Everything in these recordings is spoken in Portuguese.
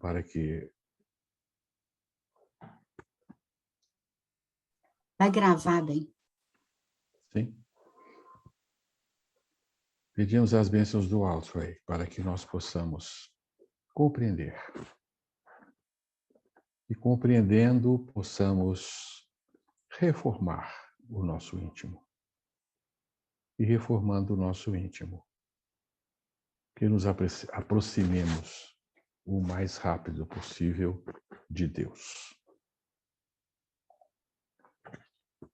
para que... Vai gravar bem. Sim. Pedimos as bênçãos do alto aí, para que nós possamos compreender. E compreendendo, possamos reformar o nosso íntimo. E reformando o nosso íntimo, que nos aproximemos o mais rápido possível de Deus.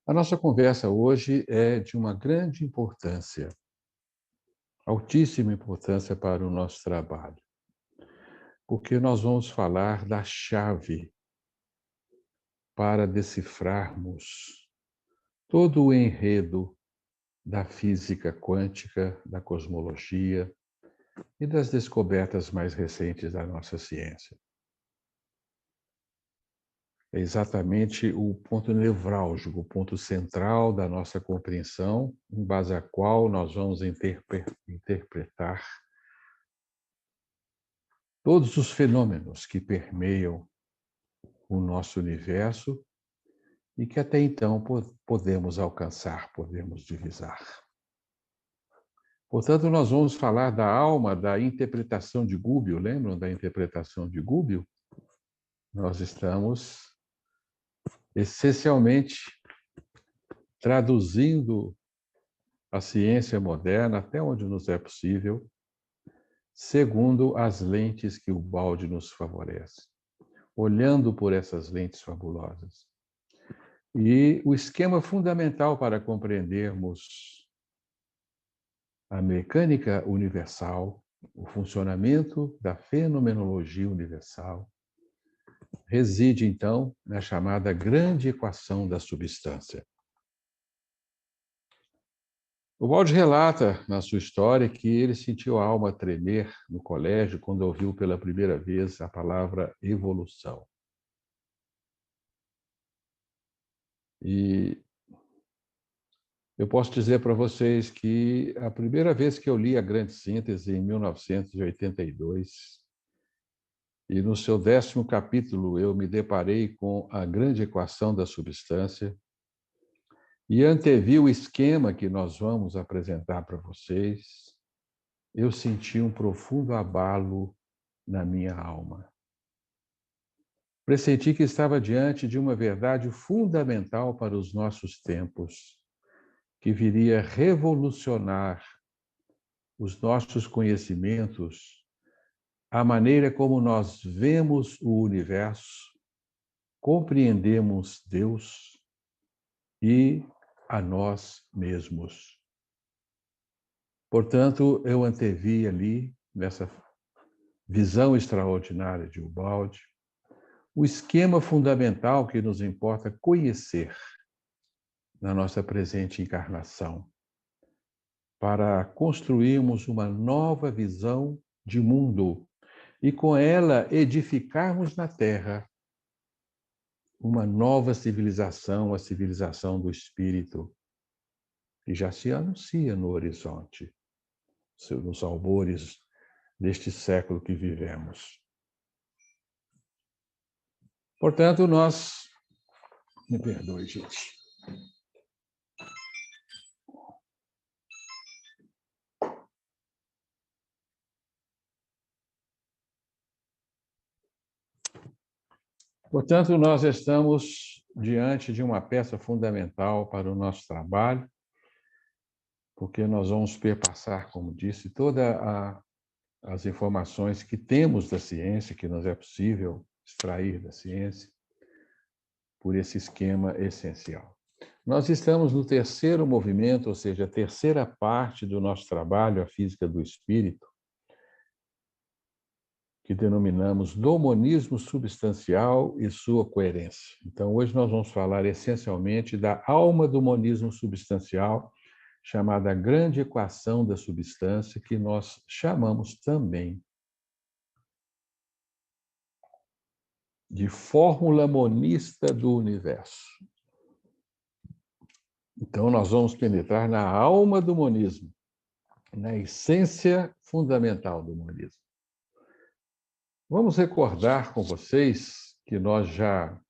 A nossa conversa hoje é de uma grande importância, altíssima importância para o nosso trabalho, porque nós vamos falar da chave para decifrarmos todo o enredo da física quântica, da cosmologia e das descobertas mais recentes da nossa ciência. É exatamente o ponto nevrálgico, o ponto central da nossa compreensão, em base à qual nós vamos interpretar todos os fenômenos que permeiam o nosso universo e que até então podemos alcançar, podemos divisar. Portanto, nós vamos falar da alma, da interpretação de Gubbio. Lembram da interpretação de Gubbio? Nós estamos essencialmente traduzindo a ciência moderna, até onde nos é possível, segundo as lentes que o balde nos favorece, olhando por essas lentes fabulosas. E o esquema fundamental para compreendermos a mecânica universal, o funcionamento da fenomenologia universal, reside, então, na chamada grande equação da substância. O Balde relata, na sua história, que ele sentiu a alma tremer no colégio quando ouviu pela primeira vez a palavra evolução. E eu posso dizer para vocês que a primeira vez que eu li a Grande Síntese, em 1982, e no seu 10º capítulo eu me deparei com a grande equação da substância e antevi o esquema que nós vamos apresentar para vocês, eu senti um profundo abalo na minha alma. Pressenti que estava diante de uma verdade fundamental para os nossos tempos, que viria revolucionar os nossos conhecimentos, a maneira como nós vemos o universo, compreendemos Deus e a nós mesmos. Portanto, eu antevi ali, nessa visão extraordinária de Ubaldi, o esquema fundamental que nos importa conhecer na nossa presente encarnação, para construirmos uma nova visão de mundo e, com ela, edificarmos na Terra uma nova civilização, a civilização do Espírito, que já se anuncia no horizonte, nos albores deste século que vivemos. Portanto, nós... Me perdoe, gente. Portanto, nós estamos diante de uma peça fundamental para o nosso trabalho, porque nós vamos perpassar, como disse, todas as informações que temos da ciência, que nos é possível extrair da ciência, por esse esquema essencial. Nós estamos no 3º movimento, ou seja, a 3ª parte do nosso trabalho, a física do espírito, que denominamos do monismo substancial e sua coerência. Então, hoje nós vamos falar essencialmente da alma do monismo substancial, chamada grande equação da substância, que nós chamamos também de fórmula monista do universo. Então, nós vamos penetrar na alma do monismo, na essência fundamental do monismo. Vamos recordar com vocês que nós já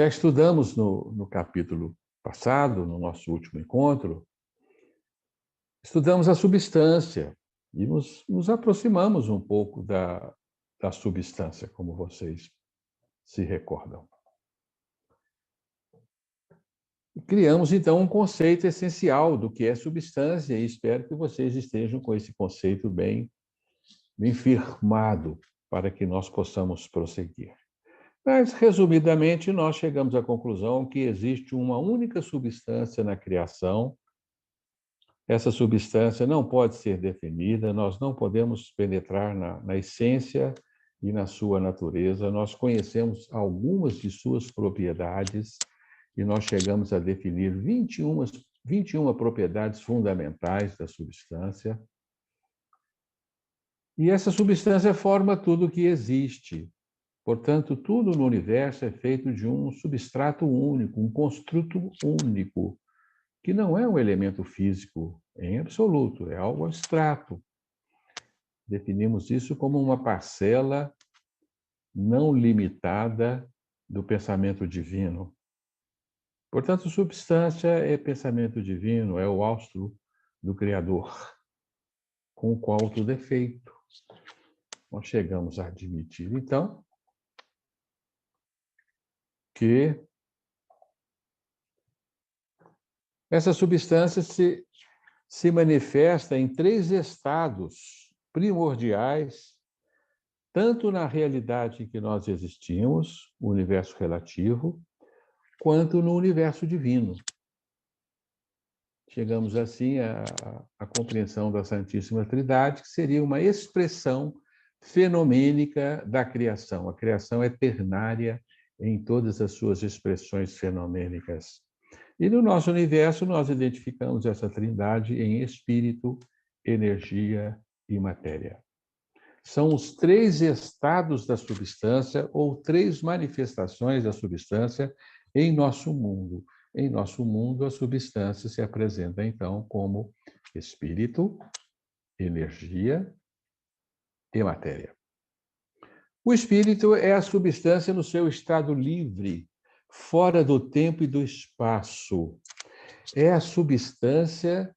estudamos no capítulo passado, no nosso último encontro, estudamos a substância e nos aproximamos um pouco da substância, como vocês se recordam. Criamos, então, um conceito essencial do que é substância e espero que vocês estejam com esse conceito bem firmado para que nós possamos prosseguir. Mas, resumidamente, nós chegamos à conclusão que existe uma única substância na criação. Essa substância não pode ser definida, nós não podemos penetrar na essência e na sua natureza. Nós conhecemos algumas de suas propriedades e nós chegamos a definir 21 propriedades fundamentais da substância. E essa substância forma tudo o que existe. Portanto, tudo no universo é feito de um substrato único, um construto único, que não é um elemento físico em absoluto, é algo abstrato. Definimos isso como uma parcela não limitada do pensamento divino. Portanto, substância é pensamento divino, é o hausto do Criador, com o qual tudo é feito. Nós chegamos a admitir, então, que essa substância se manifesta em 3 estados primordiais, tanto na realidade em que nós existimos, o universo relativo, quanto no universo divino. Chegamos, assim, à compreensão da Santíssima Trindade, que seria uma expressão fenomênica da criação. A criação é ternária em todas as suas expressões fenomênicas. E no nosso universo, nós identificamos essa trindade em espírito, energia e matéria. São os 3 estados da substância ou 3 manifestações da substância em nosso mundo. Em nosso mundo, a substância se apresenta, então, como espírito, energia e matéria. O espírito é a substância no seu estado livre, fora do tempo e do espaço. É a substância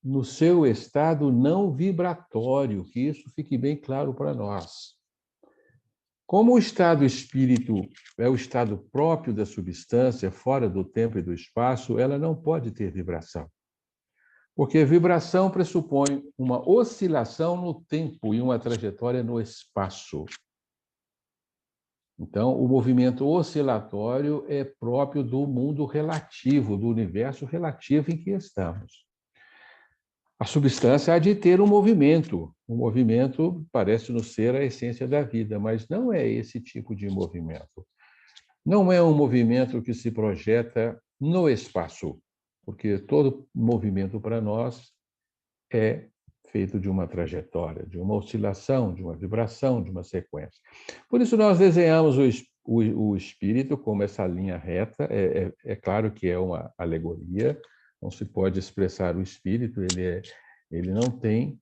no seu estado não vibratório, que isso fique bem claro para nós. Como o estado espírito é o estado próprio da substância, fora do tempo e do espaço, ela não pode ter vibração. Porque vibração pressupõe uma oscilação no tempo e uma trajetória no espaço. Então, o movimento oscilatório é próprio do mundo relativo, do universo relativo em que estamos. A substância há de ter um movimento. O movimento parece-nos ser a essência da vida, mas não é esse tipo de movimento. Não é um movimento que se projeta no espaço, porque todo movimento para nós é feito de uma trajetória, de uma oscilação, de uma vibração, de uma sequência. Por isso, nós desenhamos o espírito como essa linha reta. É claro que é uma alegoria, não se pode expressar o espírito, ele não tem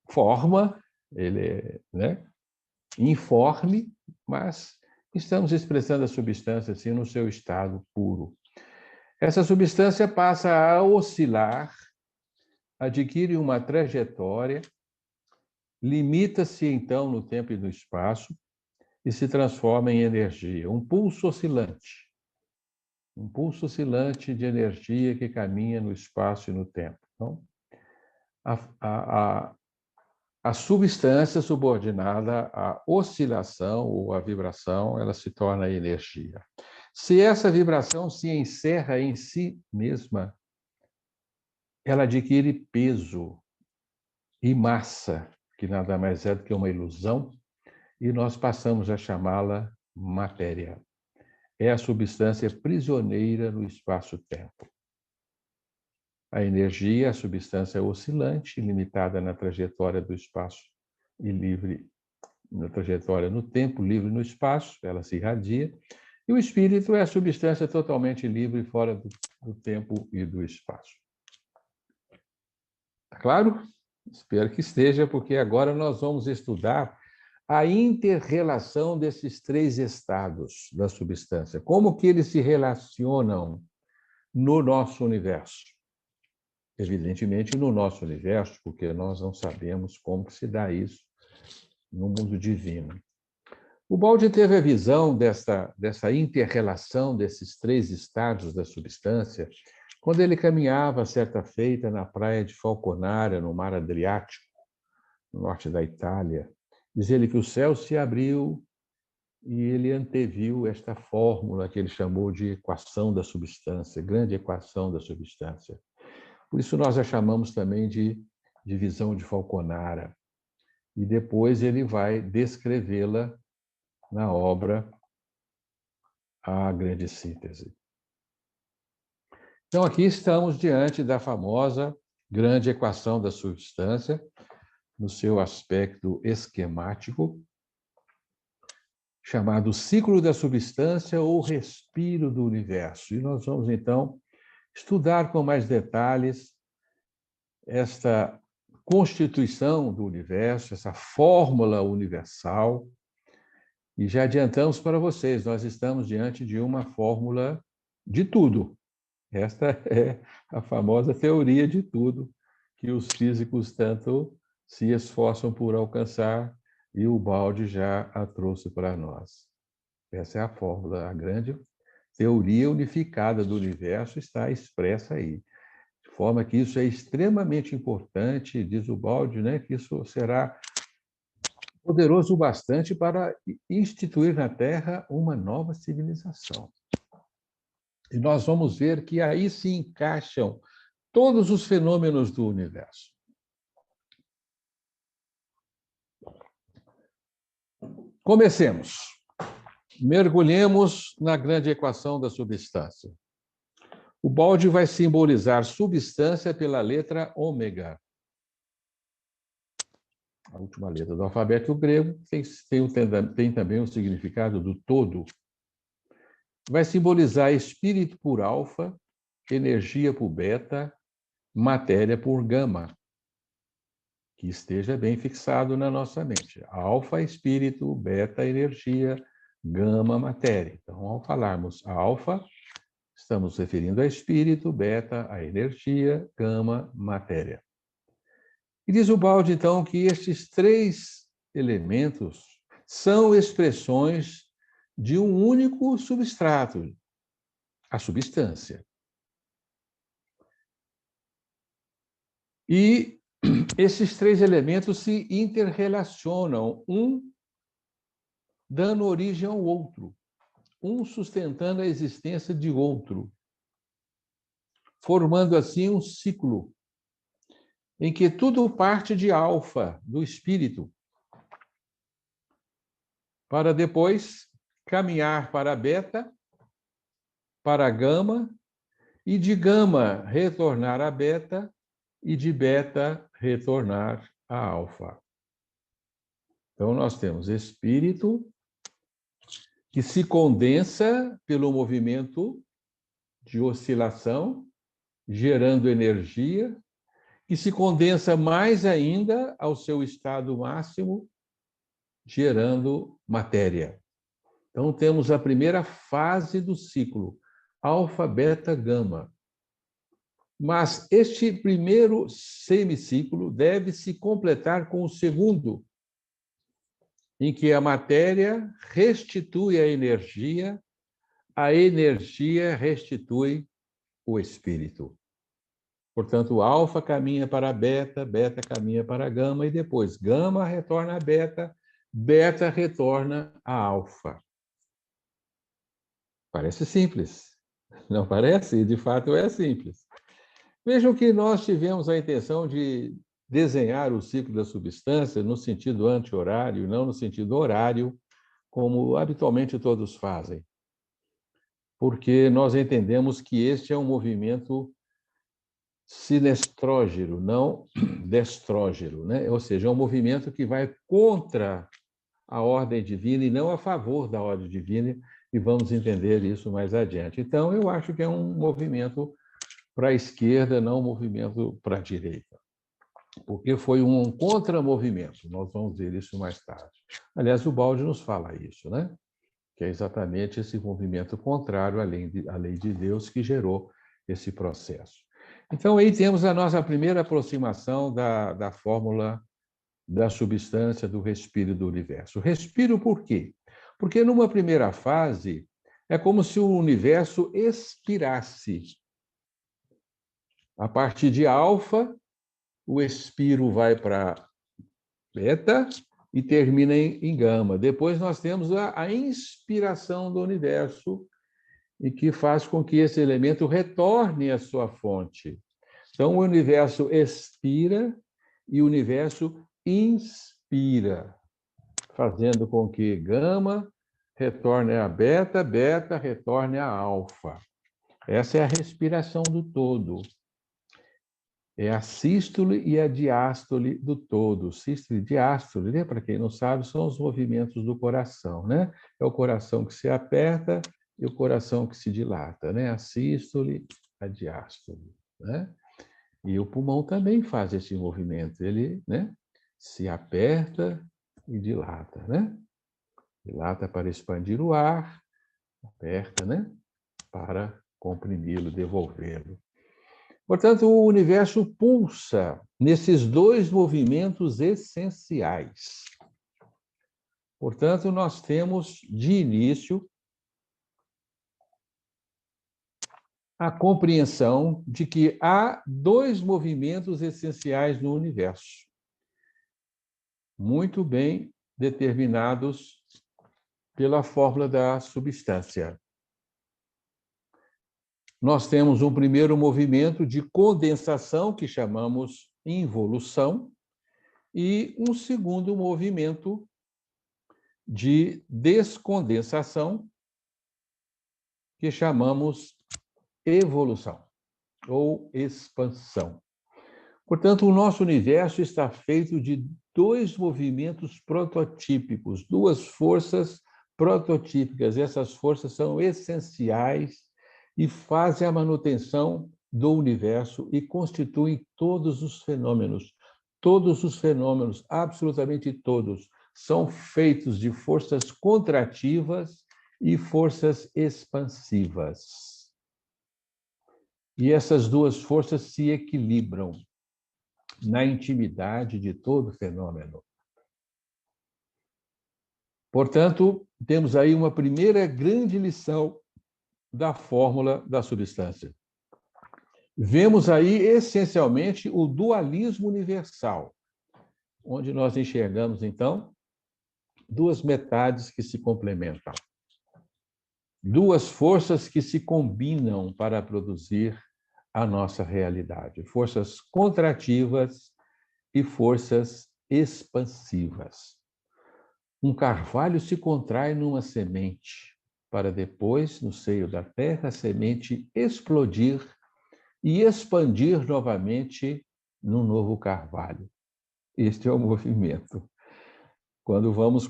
forma, ele é, né, informe, mas estamos expressando a substância assim no seu estado puro. Essa substância passa a oscilar, adquire uma trajetória, limita-se então no tempo e no espaço e se transforma em energia, um pulso oscilante. Um pulso oscilante de energia que caminha no espaço e no tempo. Então, a substância subordinada à oscilação ou à vibração, ela se torna energia. Se essa vibração se encerra em si mesma, ela adquire peso e massa, que nada mais é do que uma ilusão, e nós passamos a chamá-la matéria. É a substância prisioneira no espaço-tempo. A energia, a substância oscilante, limitada na trajetória do espaço e livre na trajetória no tempo, livre no espaço, ela se irradia. E o espírito é a substância totalmente livre fora do tempo e do espaço. Tá claro? Espero que esteja, porque agora nós vamos estudar a inter-relação desses três estados da substância. Como que eles se relacionam no nosso universo? Evidentemente, no nosso universo, porque nós não sabemos como que se dá isso no mundo divino. O Baldi teve a visão dessa inter-relação desses três estados da substância quando ele caminhava, certa feita, na praia de Falconara, no mar Adriático, no norte da Itália. Diz ele que o céu se abriu e ele anteviu esta fórmula que ele chamou de equação da substância, grande equação da substância. Por isso nós a chamamos também de visão de Falconara. E depois ele vai descrevê-la na obra A Grande Síntese. Então, aqui estamos diante da famosa grande equação da substância, no seu aspecto esquemático, chamado ciclo da substância ou respiro do universo. E nós vamos, então, estudar com mais detalhes esta constituição do universo, essa fórmula universal. E já adiantamos para vocês, nós estamos diante de uma fórmula de tudo. Esta é a famosa teoria de tudo, que os físicos tanto se esforçam por alcançar, e o Baldi já a trouxe para nós. Essa é a fórmula, a grande teoria unificada do universo está expressa aí. De forma que isso é extremamente importante, diz o Baldi, né, que isso será poderoso bastante para instituir na Terra uma nova civilização. E nós vamos ver que aí se encaixam todos os fenômenos do universo. Comecemos. Mergulhemos na grande equação da substância. O Baldi vai simbolizar substância pela letra ômega. A última letra do alfabeto grego tem também o significado do todo. Vai simbolizar espírito por alfa, energia por beta, matéria por gama. Que esteja bem fixado na nossa mente. Alfa, espírito, beta, energia, gama, matéria. Então, ao falarmos alfa, estamos referindo a espírito, beta, a energia, gama, matéria. E diz o Baldi, então, que estes três elementos são expressões de um único substrato, a substância. E esses três elementos se interrelacionam, um dando origem ao outro, um sustentando a existência de outro, formando assim um ciclo em que tudo parte de alfa, do espírito, para depois caminhar para beta, para gama, e de gama retornar a beta, e de beta retornar a alfa. Então, nós temos espírito que se condensa pelo movimento de oscilação, gerando energia, que se condensa mais ainda ao seu estado máximo, gerando matéria. Então, temos a primeira fase do ciclo, alfa, beta, gama. Mas este primeiro semiciclo deve se completar com o segundo, em que a matéria restitui a energia restitui o espírito. Portanto, o alfa caminha para a beta, beta caminha para a gama, e depois gama retorna a beta, beta retorna a alfa. Parece simples, não parece? E, de fato, é simples. Vejam que nós tivemos a intenção de desenhar o ciclo da substância no sentido anti-horário, não no sentido horário, como habitualmente todos fazem. Porque nós entendemos que este é um movimento sinestrógeno, não destrógeno, né? Ou seja, é um movimento que vai contra a ordem divina e não a favor da ordem divina, e vamos entender isso mais adiante. Então, eu acho que é um movimento para a esquerda, não um movimento para a direita. porque foi um contramovimento. Nós vamos ver isso mais tarde. Aliás, o Balde nos fala isso, né? Que é exatamente esse movimento contrário à lei de Deus que gerou esse processo. Então, aí temos a nossa primeira aproximação da fórmula da substância, do respiro do universo. Respiro por quê? Porque numa primeira fase, é como se o universo expirasse. A partir de alfa, o expiro vai para beta e termina em gama. Depois nós temos a inspiração do universo, e que faz com que esse elemento retorne à sua fonte. Então, o universo expira e o universo inspira, fazendo com que gama retorne a beta, beta retorne a alfa. Essa é a respiração do todo. É a sístole e a diástole do todo. Sístole e diástole, né? Para quem não sabe, são os movimentos do coração, né? É o coração que se aperta e o coração que se dilata, né? A sístole, a diástole, né? E o pulmão também faz esse movimento. Ele, né, se aperta e dilata, né? Dilata para expandir o ar, aperta, né? Para comprimi-lo, devolvê-lo. Portanto, o universo pulsa nesses dois movimentos essenciais. Portanto, nós temos de início a compreensão de que há dois movimentos essenciais no universo, muito bem determinados pela fórmula da substância. Nós temos um primeiro movimento de condensação, que chamamos involução, e um segundo movimento de descondensação, que chamamos evolução ou expansão. Portanto, o nosso universo está feito de dois movimentos prototípicos, duas forças prototípicas. Essas forças são essenciais e fazem a manutenção do universo e constituem todos os fenômenos. Todos os fenômenos, absolutamente todos, são feitos de forças contrativas e forças expansivas. E essas duas forças se equilibram na intimidade de todo fenômeno. Portanto, temos aí uma primeira grande lição da fórmula da substância. Vemos aí, essencialmente, o dualismo universal, onde nós enxergamos, então, duas metades que se complementam. Duas forças que se combinam para produzir a nossa realidade. Forças contrativas e forças expansivas. Um carvalho se contrai numa semente, para depois, no seio da terra, a semente explodir e expandir novamente num novo carvalho. Este é o movimento. Quando vamos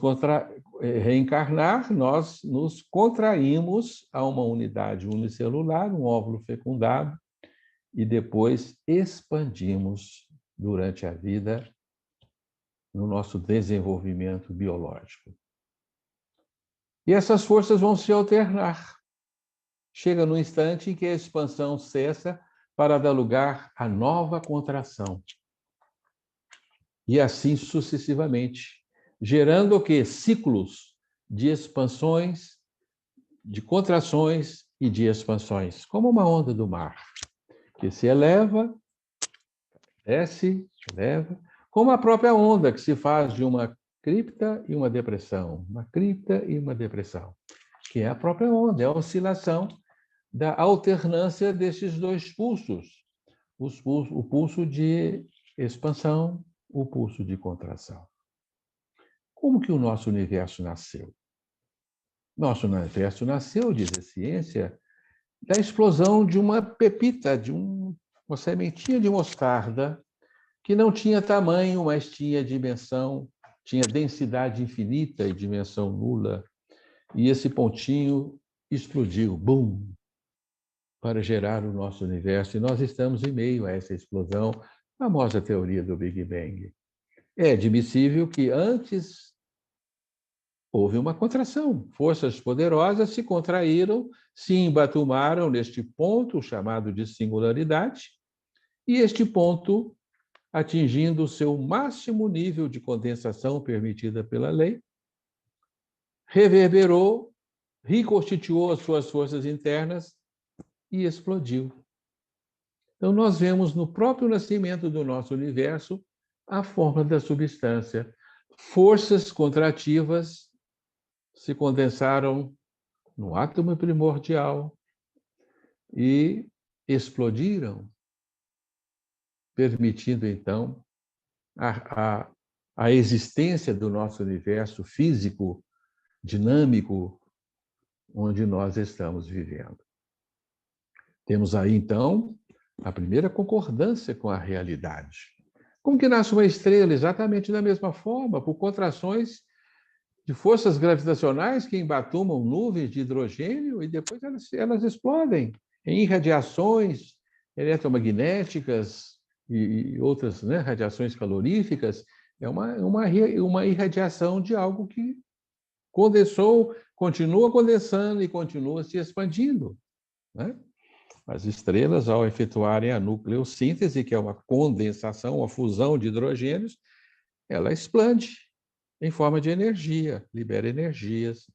reencarnar, nós nos contraímos a uma unidade unicelular, um óvulo fecundado, e depois expandimos durante a vida no nosso desenvolvimento biológico. E essas forças vão se alternar. Chega no instante em que a expansão cessa para dar lugar à nova contração. E assim sucessivamente, gerando o quê? Ciclos de expansões, de contrações e de expansões, como uma onda do mar, que se eleva, desce, eleva, como a própria onda, que se faz de uma cripta e uma depressão, uma cripta e uma depressão, que é a própria onda, é a oscilação da alternância desses dois pulsos, o pulso de expansão, o pulso de contração. Como que o nosso universo nasceu? Nosso universo nasceu, diz a ciência, da explosão de uma pepita, de uma sementinha de mostarda, que não tinha tamanho, mas tinha dimensão, tinha densidade infinita e dimensão nula. E esse pontinho explodiu, bum, para gerar o nosso universo. E nós estamos em meio a essa explosão, famosa teoria do Big Bang. É admissível que antes houve uma contração. Forças poderosas se contraíram, se embatumaram neste ponto chamado de singularidade, e este ponto, atingindo o seu máximo nível de condensação permitida pela lei, reverberou, reconstituiu as suas forças internas e explodiu. Então, nós vemos no próprio nascimento do nosso universo a forma da substância. Forças contrativas se condensaram no átomo primordial e explodiram, permitindo, então, a existência do nosso universo físico, dinâmico, onde nós estamos vivendo. Temos aí, então, a primeira concordância com a realidade. Como que nasce uma estrela? Exatamente da mesma forma, por contrações de forças gravitacionais que embatumam nuvens de hidrogênio e depois elas explodem em radiações eletromagnéticas e outras, né, radiações caloríficas. É uma irradiação de algo que condensou, continua condensando e continua se expandindo, né? As estrelas, ao efetuarem a nucleossíntese, que é uma condensação, uma fusão de hidrogênios, ela explode em forma de energia, libera energias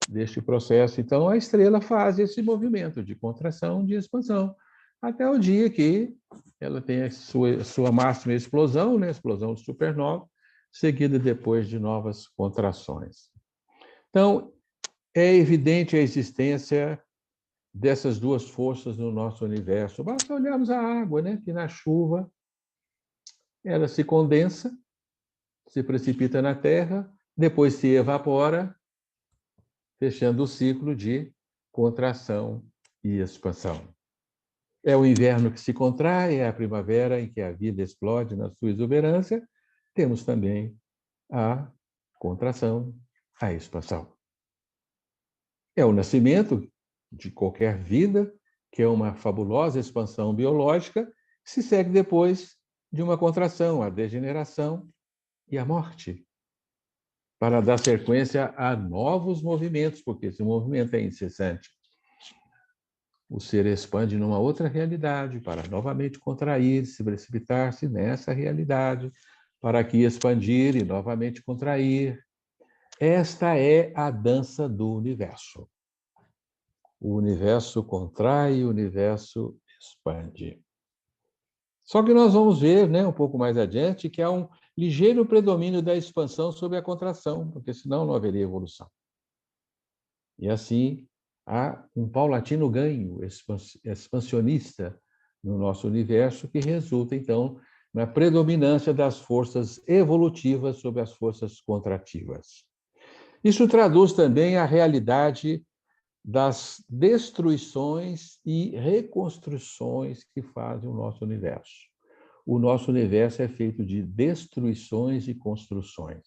deste processo. Então, a estrela faz esse movimento de contração, de expansão, até o dia que ela tem a sua máxima explosão, né? Explosão de supernova, seguida depois de novas contrações. Então, é evidente a existência dessas duas forças no nosso universo. Basta olharmos a água, né? Que na chuva ela se condensa, se precipita na Terra, depois se evapora, fechando o ciclo de contração e expansão. É o inverno que se contrai, é a primavera em que a vida explode na sua exuberância. Temos também a contração, a expansão. É o nascimento de qualquer vida, que é uma fabulosa expansão biológica, que se segue depois de uma contração, a degeneração e a morte, para dar sequência a novos movimentos, porque esse movimento é incessante. O ser expande numa outra realidade, para novamente contrair, se precipitar-se nessa realidade, para aqui expandir e novamente contrair. Esta é a dança do universo. O universo contrai, o universo expande. Só que nós vamos ver, né, um pouco mais adiante, que há um ligeiro predomínio da expansão sobre a contração, porque senão não haveria evolução. E assim, há um paulatino ganho expansionista no nosso universo, que resulta, então, na predominância das forças evolutivas sobre as forças contrativas. Isso traduz também a realidade das destruições e reconstruções que fazem o nosso universo. O nosso universo é feito de destruições e construções,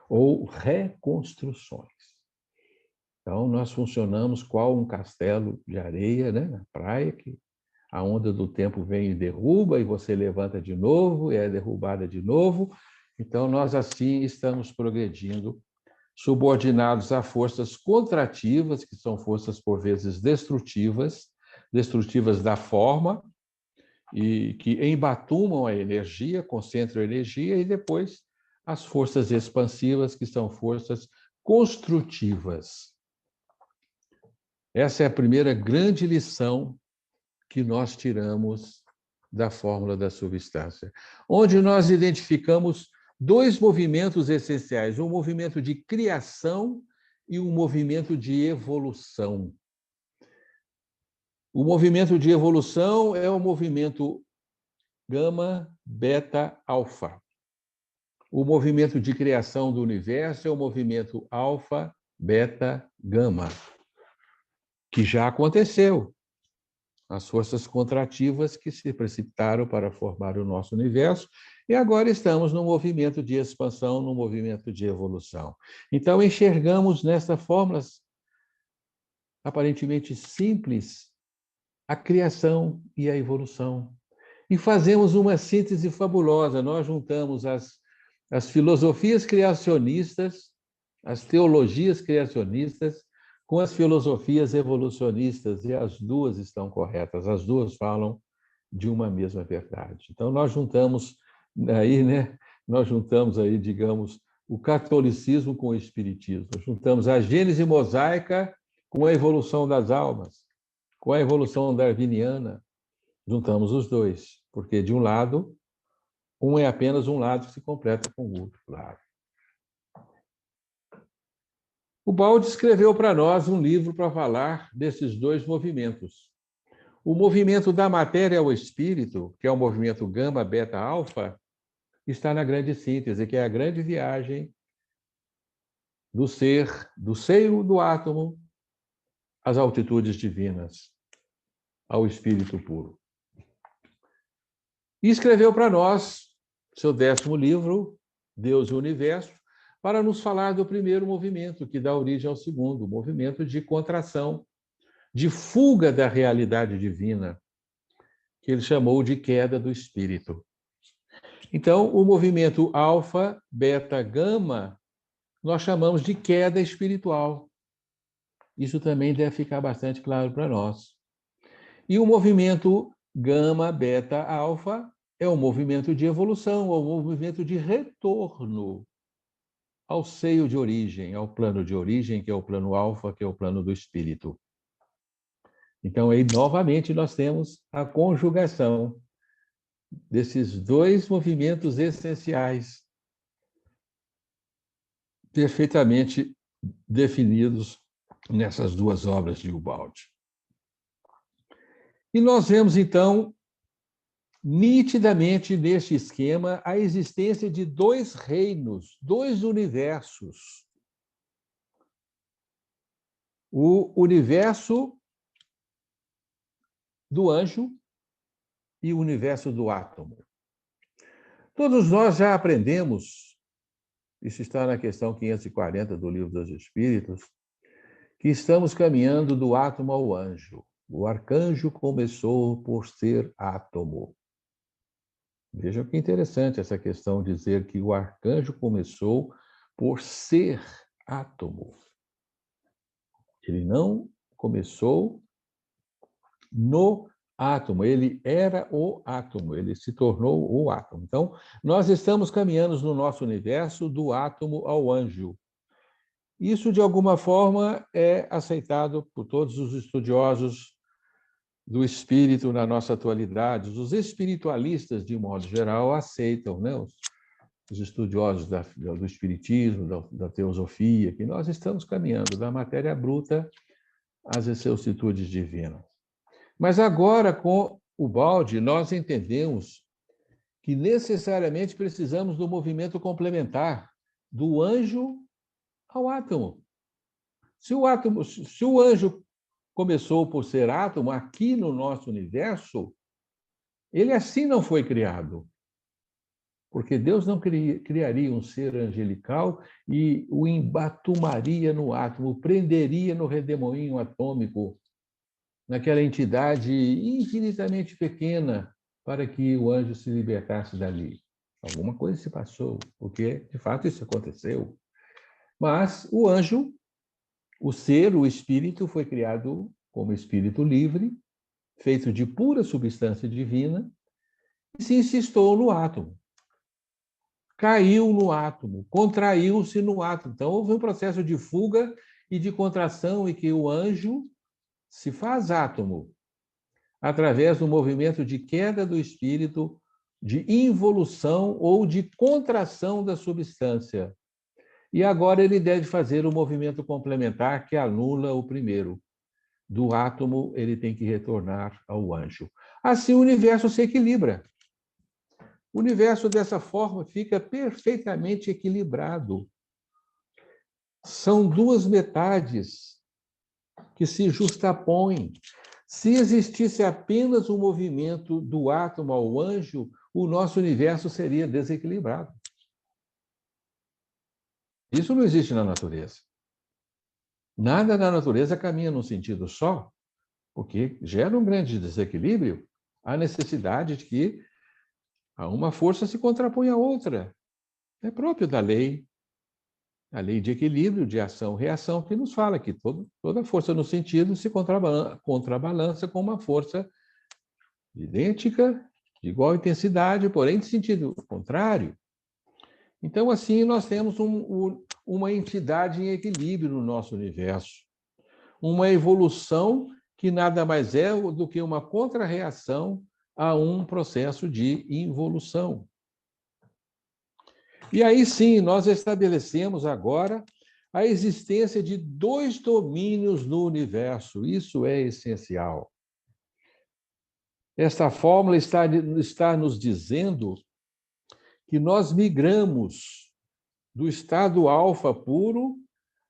ou reconstruções. Então, nós funcionamos qual um castelo de areia, né, na praia, que a onda do tempo vem e derruba, e você levanta de novo, e é derrubada de novo. Então, nós assim estamos progredindo, subordinados a forças contrativas, que são forças, por vezes, destrutivas da forma, e que embatumam a energia, concentram a energia, e depois as forças expansivas, que são forças construtivas. Essa é a primeira grande lição que nós tiramos da fórmula da substância, onde nós identificamos dois movimentos essenciais, um movimento de criação e um movimento de evolução. O movimento de evolução é o movimento gama, beta, alfa. O movimento de criação do universo é o movimento alfa, beta, gama, que já aconteceu. As forças contrativas que se precipitaram para formar o nosso universo, e agora estamos num movimento de expansão, num movimento de evolução. Então, enxergamos nessa fórmula aparentemente simples a criação e a evolução. e fazemos uma síntese fabulosa. Nós juntamos as filosofias criacionistas, as teologias criacionistas, com as filosofias evolucionistas, e as duas estão corretas, as duas falam de uma mesma verdade. Então, nós juntamos aí, digamos, o catolicismo com o espiritismo, juntamos a gênese mosaica com a evolução das almas, com a evolução darwiniana, juntamos os dois, porque, de um lado, um é apenas um lado que se completa com o outro lado. O Baldi escreveu para nós um livro para falar desses dois movimentos. O movimento da matéria ao espírito, que é o movimento gama, beta, alfa, está na grande síntese, que é a grande viagem do ser, do seio do átomo, às altitudes divinas, ao espírito puro. E escreveu para nós seu 10º livro, Deus e o Universo, para nos falar do primeiro movimento, que dá origem ao segundo, o movimento de contração, de fuga da realidade divina, que ele chamou de queda do espírito. Então, o movimento alfa, beta, gama, nós chamamos de queda espiritual. Isso também deve ficar bastante claro para nós. E o movimento gama, beta, alfa é um movimento de evolução, é um movimento de retorno ao seio de origem, ao plano de origem, que é o plano alfa, que é o plano do espírito. Então, aí, novamente, nós temos a conjugação desses dois movimentos essenciais, perfeitamente definidos nessas duas obras de Ubaldi. E nós vemos, então, nitidamente neste esquema, a existência de dois reinos, dois universos. O universo do anjo e o universo do átomo. Todos nós já aprendemos, isso está na questão 540 do Livro dos Espíritos, que estamos caminhando do átomo ao anjo. O arcanjo começou por ser átomo. Veja que interessante essa questão de dizer que o arcanjo começou por ser átomo. Ele não começou no átomo, ele era o átomo, ele se tornou o átomo. Então, nós estamos caminhando no nosso universo do átomo ao anjo. Isso, de alguma forma, é aceitado por todos os estudiosos do espírito na nossa atualidade. Os espiritualistas, de modo geral, aceitam, né? Os estudiosos do espiritismo, da teosofia, que nós estamos caminhando da matéria bruta às vicissitudes divinas. Mas agora, com o Baldi, nós entendemos que necessariamente precisamos do movimento complementar, do anjo ao átomo. Se o anjo começou por ser átomo aqui no nosso universo, ele assim não foi criado. Porque Deus não criaria um ser angelical e o embatumaria no átomo, o prenderia no redemoinho atômico, naquela entidade infinitamente pequena, para que o anjo se libertasse dali. Alguma coisa se passou, porque, de fato, isso aconteceu. Mas o anjo, o ser, o espírito, foi criado como espírito livre, feito de pura substância divina, e se insistou no átomo. Caiu no átomo, contraiu-se no átomo. Então, houve um processo de fuga e de contração em que o anjo se faz átomo, através do movimento de queda do espírito, de involução ou de contração da substância. E agora ele deve fazer o movimento complementar que anula o primeiro. Do átomo, ele tem que retornar ao anjo. Assim, o universo se equilibra. O universo, dessa forma, fica perfeitamente equilibrado. São duas metades que se justapõem. Se existisse apenas o movimento do átomo ao anjo, o nosso universo seria desequilibrado. Isso não existe na natureza. Nada na natureza caminha num sentido só, porque gera um grande desequilíbrio. Há necessidade de que uma força se contrapõe à outra. É próprio da lei, a lei de equilíbrio, de ação-reação, que nos fala que toda força no sentido se contrabalança com uma força idêntica, de igual intensidade, porém de sentido contrário. Então, assim, nós temos uma entidade em equilíbrio no nosso universo, uma evolução que nada mais é do que uma contra-reação a um processo de involução. E aí sim, nós estabelecemos agora a existência de 2 domínios no universo. Isso é essencial. Esta fórmula está nos dizendo que nós migramos do estado alfa puro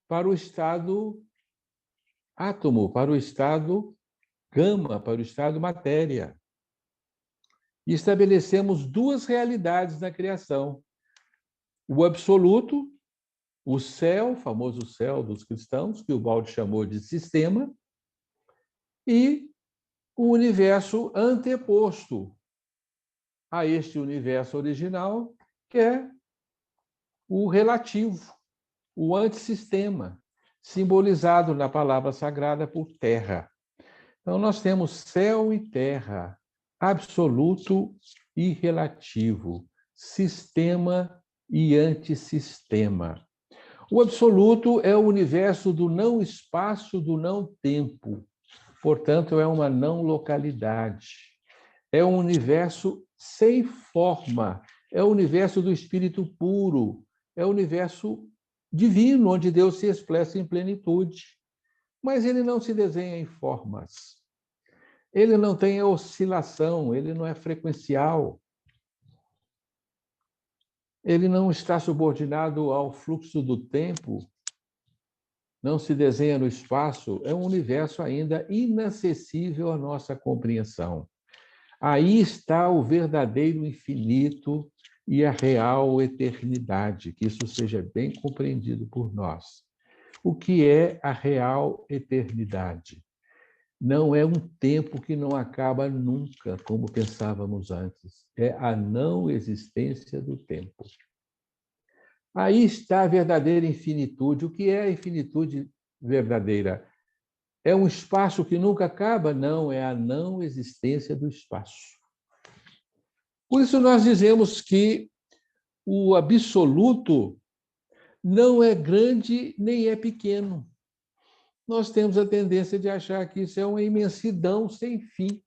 para o estado átomo, para o estado gama, para o estado matéria. E estabelecemos 2 realidades na criação. O absoluto, o céu, o famoso céu dos cristãos, que o Baldi chamou de sistema, e o universo anteposto a este universo original, que é o relativo, o antissistema, simbolizado na palavra sagrada por terra. Então, nós temos céu e terra, absoluto e relativo, sistema e antissistema. O absoluto é o universo do não espaço, do não tempo. Portanto, é uma não localidade. É um universo sem forma. É o universo do espírito puro. É o universo divino, onde Deus se expressa em plenitude. Mas ele não se desenha em formas. Ele não tem oscilação, ele não é frequencial. Ele não está subordinado ao fluxo do tempo, não se desenha no espaço, é um universo ainda inacessível à nossa compreensão. Aí está o verdadeiro infinito e a real eternidade, que isso seja bem compreendido por nós. O que é a real eternidade? Não é um tempo que não acaba nunca, como pensávamos antes. É a não existência do tempo. Aí está a verdadeira infinitude. O que é a infinitude verdadeira? É um espaço que nunca acaba? Não, é a não existência do espaço. Por isso nós dizemos que o absoluto não é grande nem é pequeno. Nós temos a tendência de achar que isso é uma imensidão sem fim.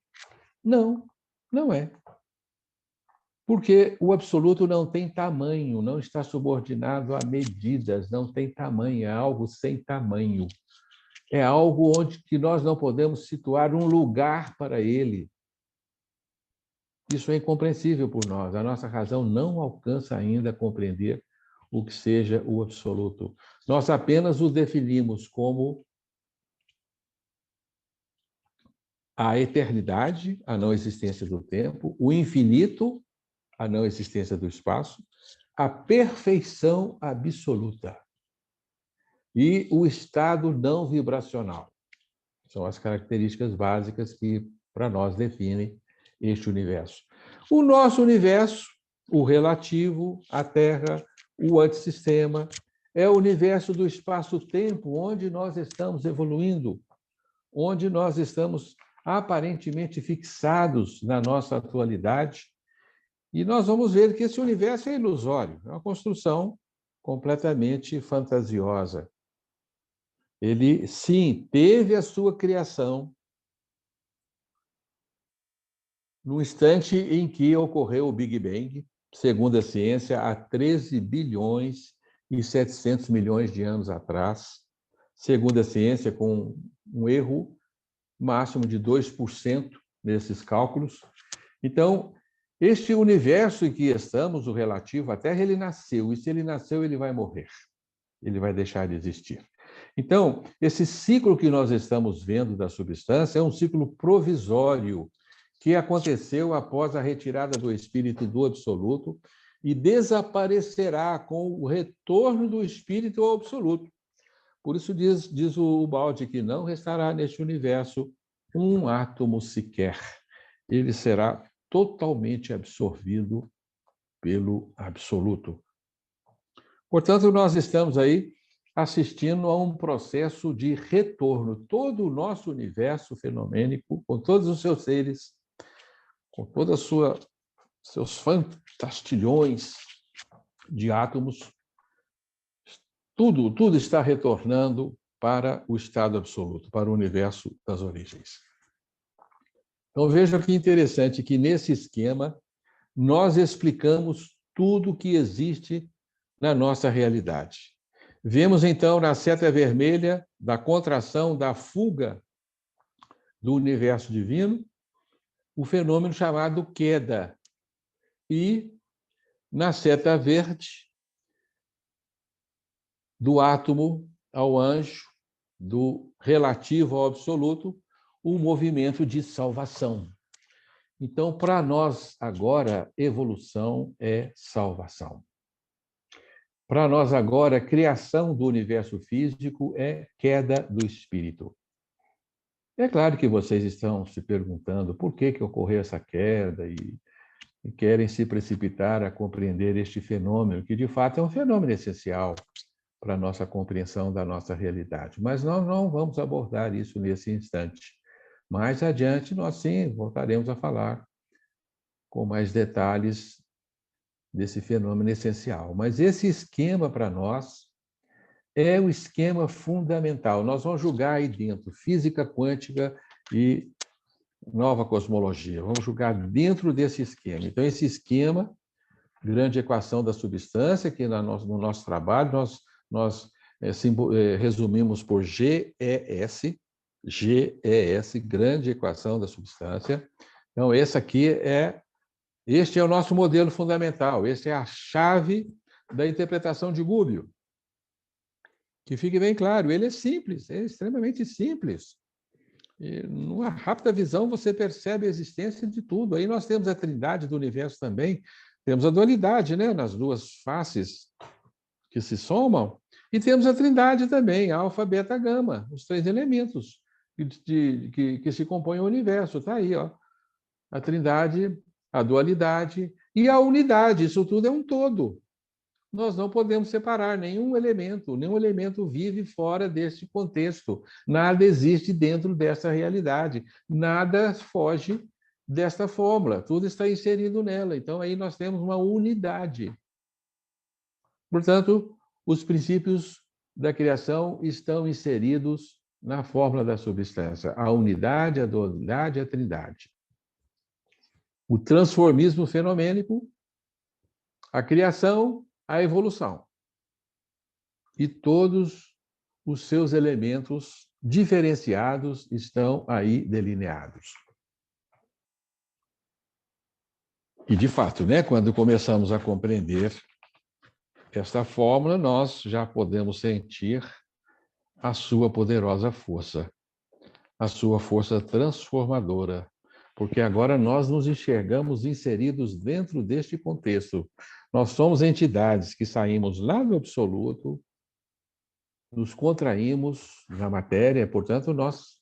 Não, não é. Porque o absoluto não tem tamanho, não está subordinado a medidas, não tem tamanho, é algo sem tamanho. É algo onde que nós não podemos situar um lugar para ele. Isso é incompreensível por nós. A nossa razão não alcança ainda a compreender o que seja o absoluto. Nós apenas o definimos como a eternidade, a não existência do tempo, o infinito, a não existência do espaço, a perfeição absoluta e o estado não vibracional. São as características básicas que, para nós, definem este universo. O nosso universo, o relativo, a Terra, o antissistema, é o universo do espaço-tempo, onde nós estamos evoluindo, onde nós estamos aparentemente fixados na nossa atualidade. E nós vamos ver que esse universo é ilusório, é uma construção completamente fantasiosa. Ele, sim, teve a sua criação no instante em que ocorreu o Big Bang, segundo a ciência, há 13 bilhões e 700 milhões de anos atrás, segundo a ciência, com um erro máximo de 2% nesses cálculos. Então, este universo em que estamos, o relativo à Terra, ele nasceu, e se ele nasceu, ele vai morrer, ele vai deixar de existir. Então, esse ciclo que nós estamos vendo da substância é um ciclo provisório que aconteceu após a retirada do espírito do absoluto e desaparecerá com o retorno do espírito ao absoluto. Por isso diz o Baldi que não restará neste universo um átomo sequer. ele será totalmente absorvido pelo absoluto. Portanto, nós estamos aí assistindo a um processo de retorno. Todo o nosso universo fenomênico, com todos os seus seres, com todos os seus fantastilhões de átomos, tudo está retornando para o estado absoluto, para o universo das origens. Então, veja que interessante que, nesse esquema, nós explicamos tudo que existe na nossa realidade. Vemos, então, na seta vermelha da contração, da fuga do universo divino, o fenômeno chamado queda. E, na seta verde, do átomo ao anjo, do relativo ao absoluto, o movimento de salvação. Então, para nós, agora, evolução é salvação. Para nós, agora, criação do universo físico é queda do espírito. É claro que vocês estão se perguntando por que ocorreu essa queda e querem se precipitar a compreender este fenômeno, que, de fato, é um fenômeno essencial para a nossa compreensão da nossa realidade. Mas nós não vamos abordar isso nesse instante. Mais adiante, nós sim voltaremos a falar com mais detalhes desse fenômeno essencial. Mas esse esquema, para nós, é o esquema fundamental. Nós vamos julgar aí dentro física quântica e nova cosmologia. Vamos julgar dentro desse esquema. Então, esse esquema, grande equação da substância, que no nosso trabalho nós resumimos por GES, grande equação da substância. Então, este é o nosso modelo fundamental, este é a chave da interpretação de Gubbio. Que fique bem claro, ele é simples, é extremamente simples. E, numa rápida visão, você percebe a existência de tudo. Aí nós temos a trindade do universo também, temos a dualidade, né, nas duas faces que se somam, e temos a trindade também, alfa, beta, gama, os três elementos que se compõem o universo. Está aí, ó. A trindade, a dualidade e a unidade, isso tudo é um todo. Nós não podemos separar nenhum elemento vive fora deste contexto. Nada existe dentro dessa realidade, nada foge desta fórmula, tudo está inserido nela. Então, aí nós temos uma unidade. Portanto, os princípios da criação estão inseridos na fórmula da substância, a unidade, a dualidade, a trindade. O transformismo fenomênico, a criação, a evolução. E todos os seus elementos diferenciados estão aí delineados. E, de fato, né, quando começamos a compreender esta fórmula, nós já podemos sentir a sua poderosa força, a sua força transformadora, porque agora nós nos enxergamos inseridos dentro deste contexto. Nós somos entidades que saímos lá do absoluto, nos contraímos na matéria, portanto, nós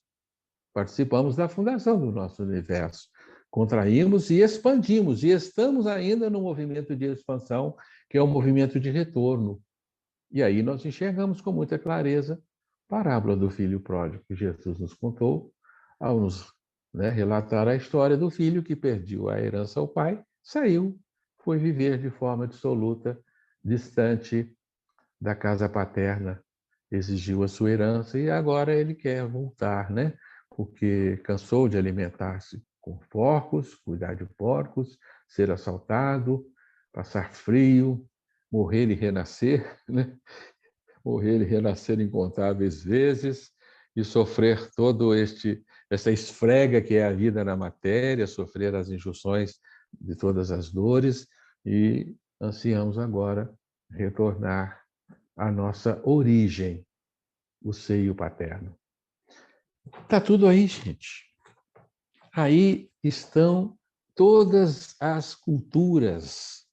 participamos da fundação do nosso universo. Contraímos e expandimos, e estamos ainda no movimento de expansão, que é o movimento de retorno. E aí nós enxergamos com muita clareza a parábola do filho pródigo que Jesus nos contou, ao nos relatar a história do filho que perdeu a herança ao pai, saiu, foi viver de forma dissoluta, distante da casa paterna, exigiu a sua herança e agora ele quer voltar, né? Porque cansou de alimentar-se com porcos, cuidar de porcos, ser assaltado, passar frio, morrer e renascer, né? Morrer e renascer incontáveis vezes e sofrer todo essa esfrega que é a vida na matéria, sofrer as injunções de todas as dores e ansiamos agora retornar à nossa origem, o seio paterno. Está tudo aí, gente. Aí estão todas as culturas,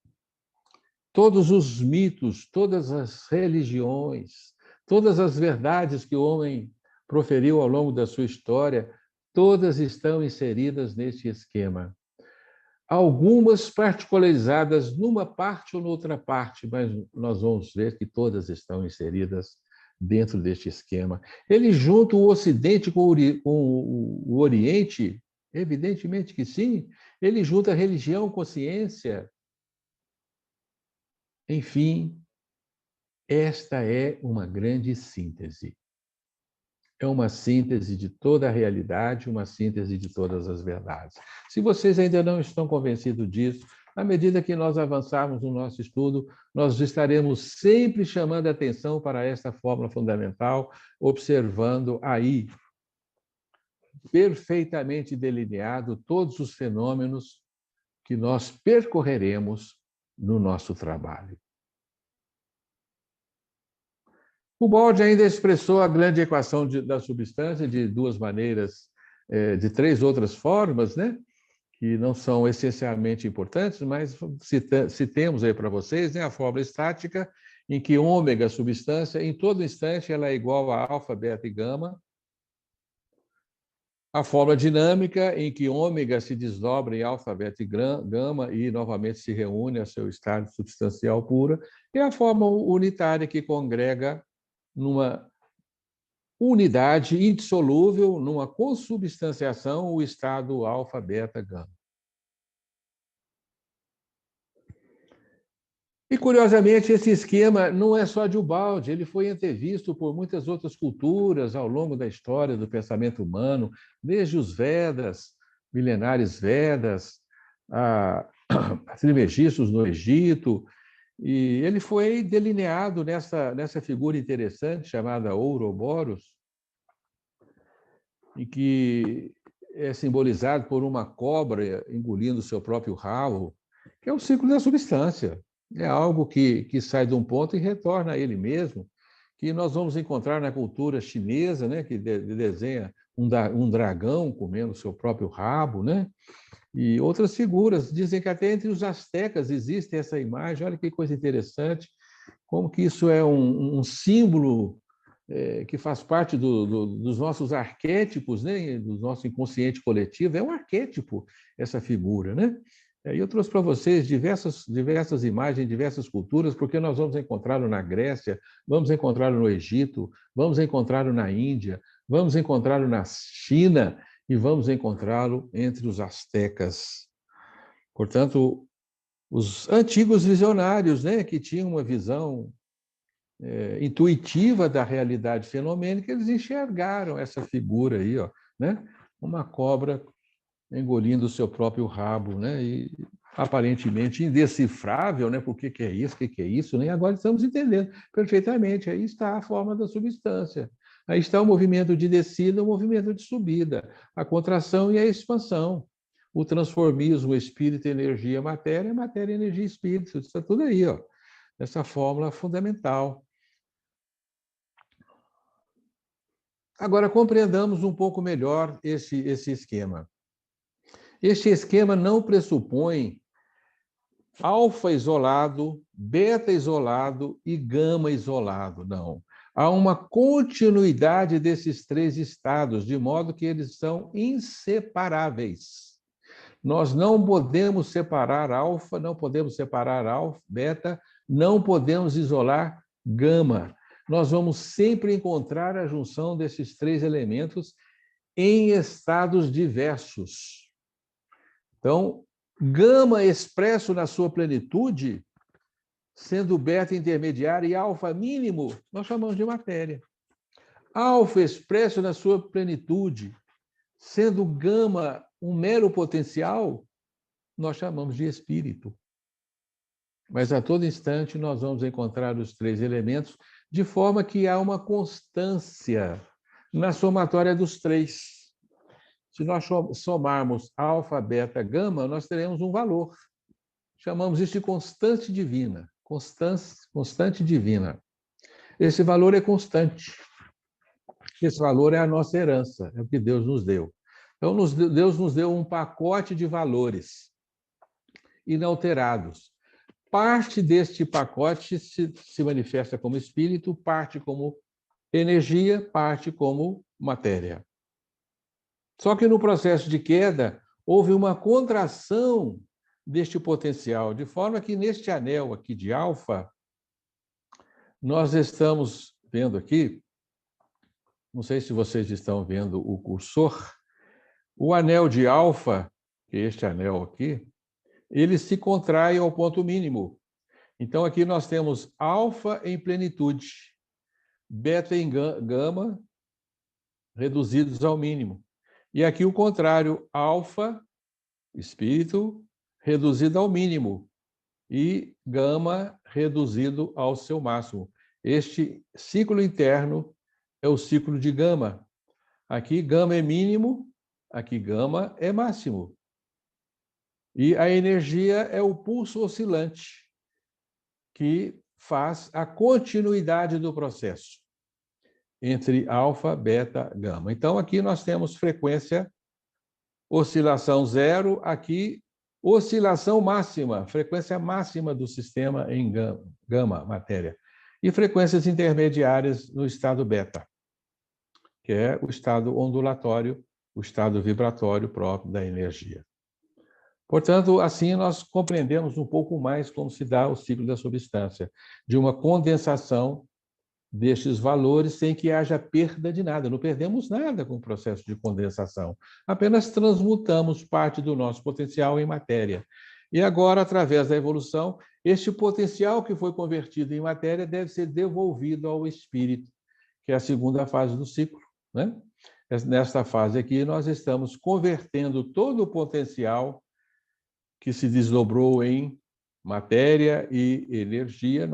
todos os mitos, todas as religiões, todas as verdades que o homem proferiu ao longo da sua história, Todas estão inseridas neste esquema. Algumas particularizadas numa parte ou noutra parte, mas nós vamos ver que todas estão inseridas dentro deste esquema. Ele junta o Ocidente com o Oriente, evidentemente que sim. Ele junta religião com ciência. Enfim, esta é uma grande síntese. É uma síntese de toda a realidade, uma síntese de todas as verdades. Se vocês ainda não estão convencidos disso, à medida que nós avançarmos no nosso estudo, nós estaremos sempre chamando a atenção para esta fórmula fundamental, observando aí, perfeitamente delineado, todos os fenômenos que nós percorreremos no nosso trabalho. O Balde ainda expressou a grande equação da substância de duas maneiras, de três outras formas, né? Que não são essencialmente importantes, mas citemos aí para vocês, né? A fórmula estática, em que ômega, substância, em todo instante ela é igual a alfa, beta e gama. A fórmula dinâmica, em que ômega se desdobra em alfa, beta e gama e novamente se reúne a seu estado substancial pura. E a fórmula unitária, que congrega numa unidade indissolúvel, numa consubstanciação, o estado alfa, beta, gama. E, curiosamente, esse esquema não é só de Ubaldi, ele foi antevisto por muitas outras culturas ao longo da história do pensamento humano, desde os Vedas, milenares Vedas, a trimegistos no Egito, e ele foi delineado nessa figura interessante chamada Ouroboros, em que é simbolizado por uma cobra engolindo seu próprio rabo, que é o ciclo da substância. É algo que sai de um ponto e retorna a ele mesmo, que nós vamos encontrar na cultura chinesa, né, que desenha um dragão comendo seu próprio rabo, né? E outras figuras. Dizem que até entre os astecas existe essa imagem. Olha que coisa interessante, como que isso é um símbolo que faz parte dos nossos arquétipos, né? Do nosso inconsciente coletivo. É um arquétipo essa figura, né? E eu trouxe para vocês diversas imagens, diversas culturas, porque nós vamos encontrá-lo na Grécia, vamos encontrá-lo no Egito, vamos encontrá-lo na Índia, vamos encontrá-lo na China e vamos encontrá-lo entre os astecas. Portanto, os antigos visionários, né, que tinham uma visão intuitiva da realidade fenomênica, eles enxergaram essa figura aí, ó, né? Uma cobra engolindo o seu próprio rabo, né? E aparentemente indecifrável, né? Por que é isso, o que é isso, né? E agora estamos entendendo perfeitamente. Aí está a forma da substância. Aí está o movimento de descida, o movimento de subida, a contração e a expansão, o transformismo, espírito, energia, matéria, energia, espírito. Isso está tudo aí, ó, essa fórmula fundamental. Agora, compreendamos um pouco melhor esse esquema. Este esquema não pressupõe alfa isolado, beta isolado e gama isolado, não. Há uma continuidade desses três estados, de modo que eles são inseparáveis. Nós não podemos separar alfa, não podemos separar alfa, beta, não podemos isolar gama. Nós vamos sempre encontrar a junção desses três elementos em estados diversos. Então, gama expresso na sua plenitude, sendo beta intermediário e alfa mínimo, nós chamamos de matéria. Alfa expresso na sua plenitude, sendo gama um mero potencial, nós chamamos de espírito. Mas a todo instante nós vamos encontrar os três elementos, de forma que há uma constância na somatória dos três. Se nós somarmos alfa, beta, gama, nós teremos um valor. Chamamos isso de constante divina. Constante divina. Esse valor é constante. Esse valor é a nossa herança, é o que Deus nos deu. Então, Deus nos deu um pacote de valores inalterados. Parte deste pacote se manifesta como espírito, parte como energia, parte como matéria. Só que no processo de queda, houve uma contração deste potencial, de forma que neste anel aqui de alfa, nós estamos vendo aqui, não sei se vocês estão vendo o cursor, o anel de alfa, que é este anel aqui, ele se contrai ao ponto mínimo. Então, aqui nós temos alfa em plenitude, beta e gama reduzidos ao mínimo. E aqui o contrário, alfa, espírito, reduzido ao mínimo, e gama reduzido ao seu máximo. Este ciclo interno é o ciclo de gama. Aqui gama é mínimo, aqui gama é máximo. E a energia é o pulso oscilante, que faz a continuidade do processo entre alfa, beta, gama. Então, aqui nós temos frequência, oscilação zero, aqui oscilação máxima, frequência máxima do sistema em gama, matéria, e frequências intermediárias no estado beta, que é o estado ondulatório, o estado vibratório próprio da energia. Portanto, assim nós compreendemos um pouco mais como se dá o ciclo da substância, de uma condensação destes valores sem que haja perda de nada. Não perdemos nada com o processo de condensação, apenas transmutamos parte do nosso potencial em matéria. E agora, através da evolução, este potencial que foi convertido em matéria deve ser devolvido ao espírito, que é a segunda fase do ciclo, né? Nesta fase aqui, nós estamos convertendo todo o potencial que se desdobrou em matéria e energia,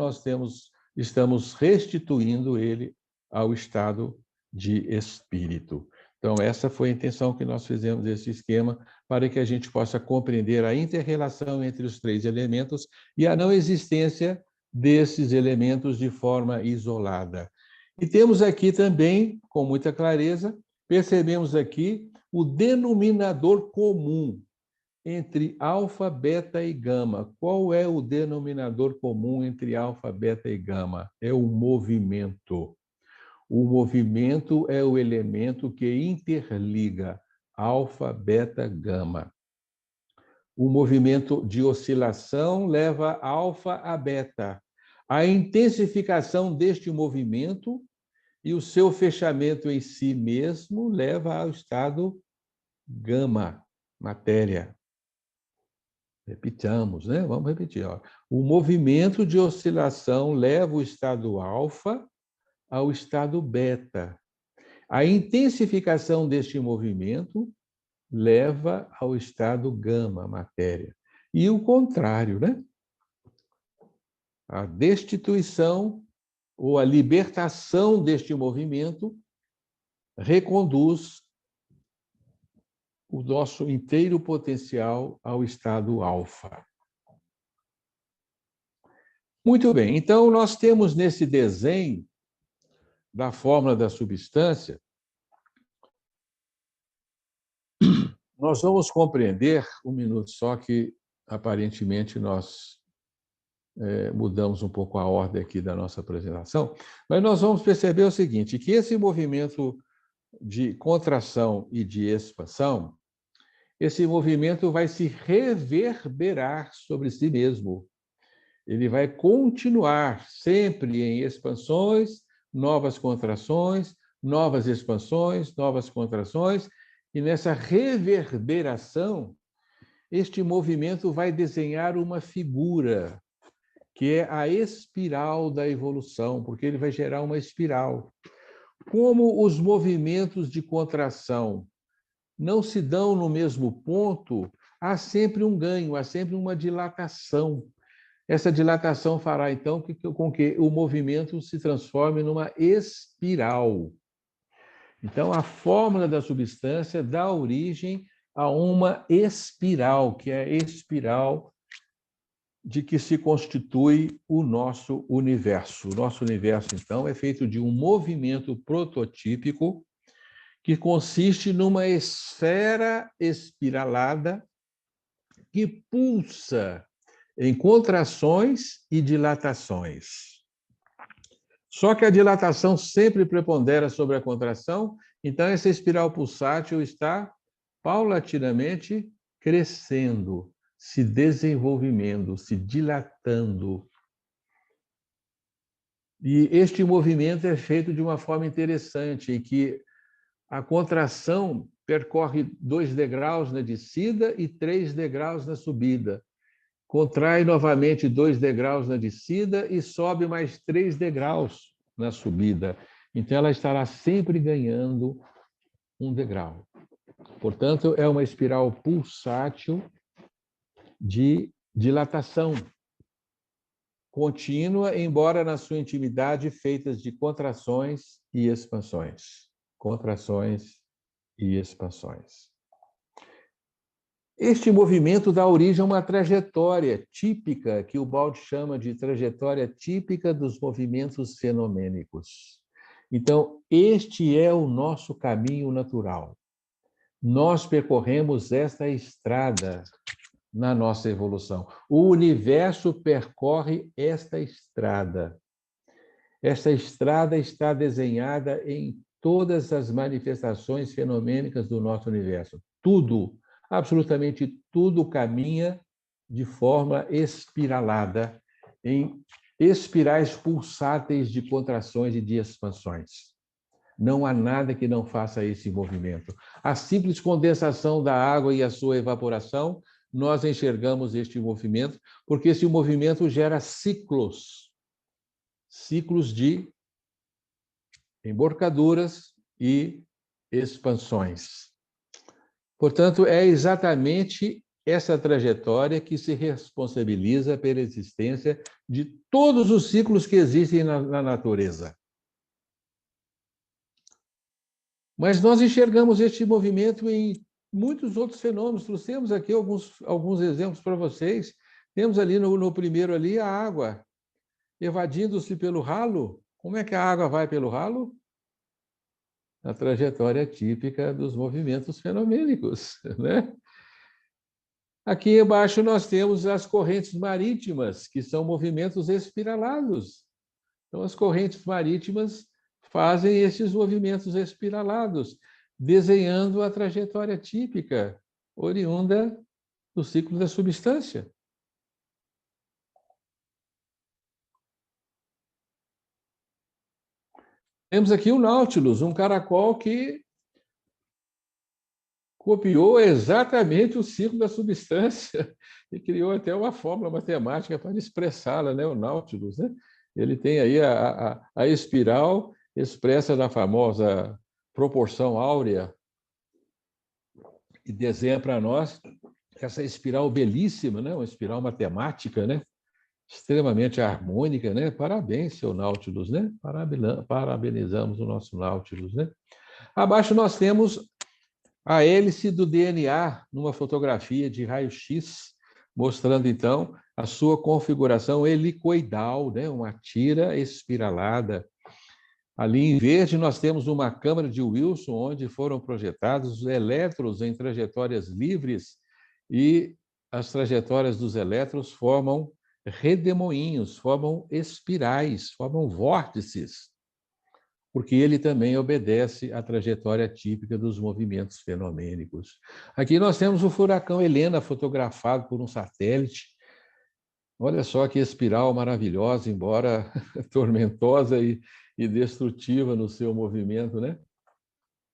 estamos restituindo ele ao estado de espírito. Então, essa foi a intenção que nós fizemos desse esquema, para que a gente possa compreender a inter-relação entre os três elementos e a não existência desses elementos de forma isolada. E temos aqui também, com muita clareza, percebemos aqui o denominador comum entre alfa, beta e gama. Qual é o denominador comum entre alfa, beta e gama? É o movimento. O movimento é o elemento que interliga alfa, beta, gama. O movimento de oscilação leva alfa a beta. A intensificação deste movimento e o seu fechamento em si mesmo leva ao estado gama, matéria. Repitamos, né? Vamos repetir. Ó. O movimento de oscilação leva o estado alfa ao estado beta. A intensificação deste movimento leva ao estado gama, matéria. E o contrário, né? A destituição ou a libertação deste movimento reconduz o nosso inteiro potencial ao estado alfa. Muito bem, então nós temos nesse desenho da fórmula da substância, nós vamos compreender, um minuto só, que aparentemente nós mudamos um pouco a ordem aqui da nossa apresentação, mas nós vamos perceber o seguinte, que esse movimento de contração e de expansão, esse movimento vai se reverberar sobre si mesmo. Ele vai continuar sempre em expansões, novas contrações, novas expansões, novas contrações, e nessa reverberação, este movimento vai desenhar uma figura, que é a espiral da evolução, porque ele vai gerar uma espiral. Como os movimentos de contração não se dão no mesmo ponto, há sempre um ganho, há sempre uma dilatação. Essa dilatação fará, então, com que o movimento se transforme numa espiral. Então, a fórmula da substância dá origem a uma espiral, que é a espiral de que se constitui o nosso universo. O nosso universo, então, é feito de um movimento prototípico que consiste numa esfera espiralada que pulsa em contrações e dilatações. Só que a dilatação sempre prepondera sobre a contração Então, essa espiral pulsátil está paulatinamente crescendo, se desenvolvendo, se dilatando. E este movimento é feito de uma forma interessante, em que a contração percorre 2 degraus na descida e 3 degraus na subida. Contrai novamente 2 degraus na descida e sobe mais 3 degraus na subida. Então, ela estará sempre ganhando um degrau. Portanto, é uma espiral pulsátil de dilatação contínua, embora na sua intimidade feitas de contrações e expansões. Contrações e expansões. Este movimento dá origem a uma trajetória típica, que o Bald chama de trajetória típica dos movimentos fenomênicos. Então, este é o nosso caminho natural. Nós percorremos esta estrada na nossa evolução. O universo percorre esta estrada. Esta estrada está desenhada em todas as manifestações fenomênicas do nosso universo. Tudo, absolutamente tudo, caminha de forma espiralada, em espirais pulsáteis de contrações e de expansões. Não há nada que não faça esse movimento. A simples condensação da água e a sua evaporação, nós enxergamos este movimento, porque esse movimento gera ciclos de emborcaduras e expansões. Portanto, é exatamente essa trajetória que se responsabiliza pela existência de todos os ciclos que existem na natureza. Mas nós enxergamos este movimento em muitos outros fenômenos. Trouxemos aqui alguns exemplos para vocês. Temos ali no primeiro ali a água evadindo-se pelo ralo. Como é que a água vai pelo ralo? A trajetória típica dos movimentos fenomênicos, né? Aqui embaixo nós temos as correntes marítimas, que são movimentos espiralados. Então, as correntes marítimas fazem esses movimentos espiralados, desenhando a trajetória típica, oriunda do ciclo da substância. Temos aqui o Nautilus, um caracol que copiou exatamente o ciclo da substância e criou até uma fórmula matemática para expressá-la, né? O Nautilus, né? Ele tem aí a espiral expressa na famosa proporção áurea e desenha para nós essa espiral belíssima, né? Uma espiral matemática, né? Extremamente harmônica, né? Parabéns, seu Nautilus, né? Parabenizamos o nosso Nautilus, né? Abaixo nós temos a hélice do DNA numa fotografia de raio-x, mostrando então a sua configuração helicoidal, né? Uma tira espiralada. Ali em verde nós temos uma câmara de Wilson, onde foram projetados os elétrons em trajetórias livres e as trajetórias dos elétrons formam redemoinhos, formam espirais, formam vórtices, porque ele também obedece à trajetória típica dos movimentos fenomênicos. Aqui nós temos o furacão Helena, fotografado por um satélite. Olha só que espiral maravilhosa, embora tormentosa e destrutiva no seu movimento, né?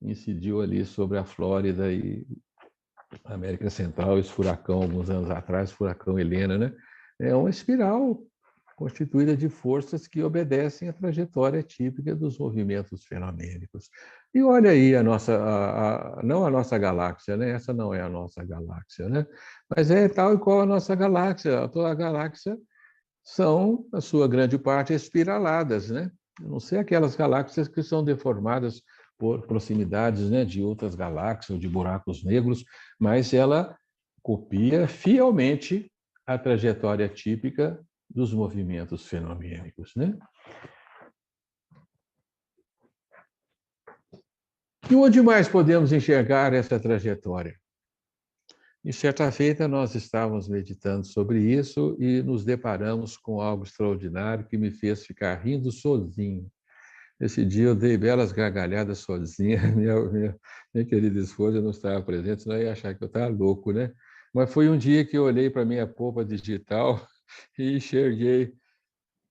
Incidiu ali sobre a Flórida e a América Central, esse furacão, alguns anos atrás, furacão Helena, né? É uma espiral constituída de forças que obedecem à trajetória típica dos movimentos fenomênicos. E olha aí não a nossa galáxia, né? Essa não é a nossa galáxia, né? Mas é tal e qual a nossa galáxia. Toda a galáxia são, a sua grande parte, espiraladas, né? A não sei aquelas galáxias que são deformadas por proximidades, né, de outras galáxias ou de buracos negros, mas ela copia fielmente a trajetória típica dos movimentos fenomênicos, né? E onde mais podemos enxergar essa trajetória? E certa feita nós estávamos meditando sobre isso e nos deparamos com algo extraordinário que me fez ficar rindo sozinho. Esse dia eu dei belas gargalhadas sozinha, minha querida esposa não estava presente, senão ia achar que eu estava louco, né? Mas foi um dia que eu olhei para a minha polpa digital e enxerguei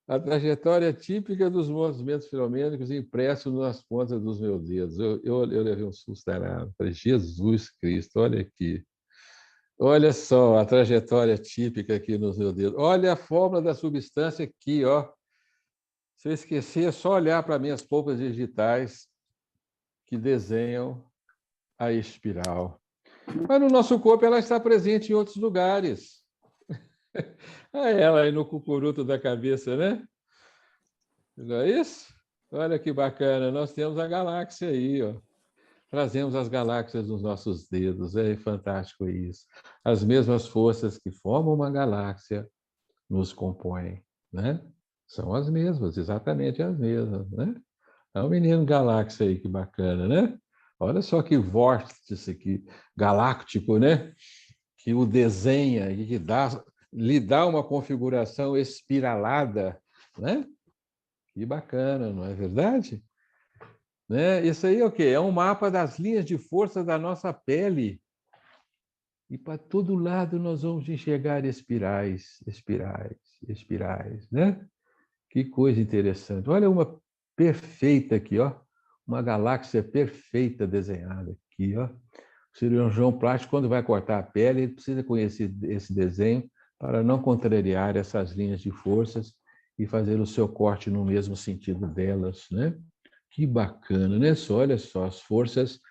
a trajetória típica dos movimentos filomênicos impresso nas pontas dos meus dedos. Eu levei um susto danado. Falei, Jesus Cristo, olha aqui. Olha só a trajetória típica aqui nos meus dedos. Olha a fórmula da substância aqui, ó. Se eu esquecer, é só olhar para minhas polpas digitais que desenham a espiral. Mas no nosso corpo ela está presente em outros lugares. Ela aí no cucuruto da cabeça, né? Não é isso? Olha que bacana, nós temos a galáxia aí, ó. Trazemos as galáxias nos nossos dedos, é fantástico isso. As mesmas forças que formam uma galáxia nos compõem, né? São as mesmas, exatamente as mesmas, né? É um menino galáxia aí, que bacana, né? Olha só que vórtice aqui, galáctico, né? Que o desenha e que lhe dá uma configuração espiralada, né? Que bacana, não é verdade? Né? Isso aí é o quê? É um mapa das linhas de força da nossa pele. E para todo lado nós vamos enxergar espirais, espirais, espirais, né? Que coisa interessante. Olha uma perfeita aqui, ó. Uma galáxia perfeita desenhada aqui, ó. O cirurgião plástico, quando vai cortar a pele, ele precisa conhecer esse desenho para não contrariar essas linhas de forças e fazer o seu corte no mesmo sentido delas, né? Que bacana, né? Olha só, as forças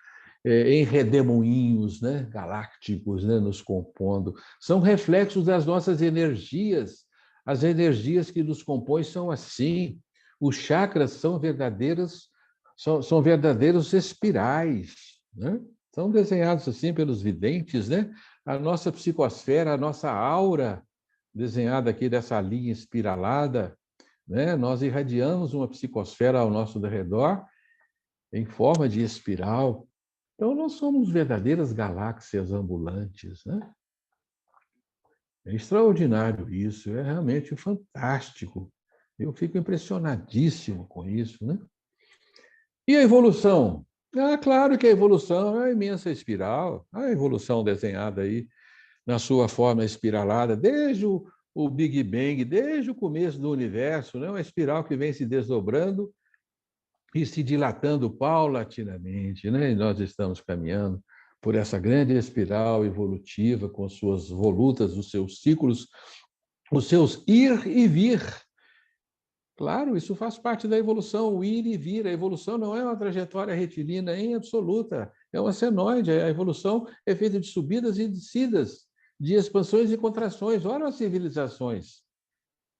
em redemoinhos, né? Galácticos, né? Nos compondo. São reflexos das nossas energias. As energias que nos compõem são assim. Os chakras são são verdadeiros espirais, né? São desenhados assim pelos videntes, né? A nossa psicosfera, a nossa aura, desenhada aqui dessa linha espiralada, né? Nós irradiamos uma psicosfera ao nosso redor em forma de espiral. Então, nós somos verdadeiras galáxias ambulantes, né? É extraordinário isso, é realmente fantástico. Eu fico impressionadíssimo com isso, né? E a evolução? Ah, claro que a evolução é a imensa espiral, a evolução desenhada aí na sua forma espiralada, desde o Big Bang, desde o começo do universo, né? Uma espiral que vem se desdobrando e se dilatando paulatinamente, né? E nós estamos caminhando por essa grande espiral evolutiva, com suas volutas, os seus ciclos, os seus ir e vir. Claro, isso faz parte da evolução, o ir e vir. A evolução não é uma trajetória retilínea em absoluta, é uma senoide. A evolução é feita de subidas e descidas, de expansões e contrações. Olha as civilizações.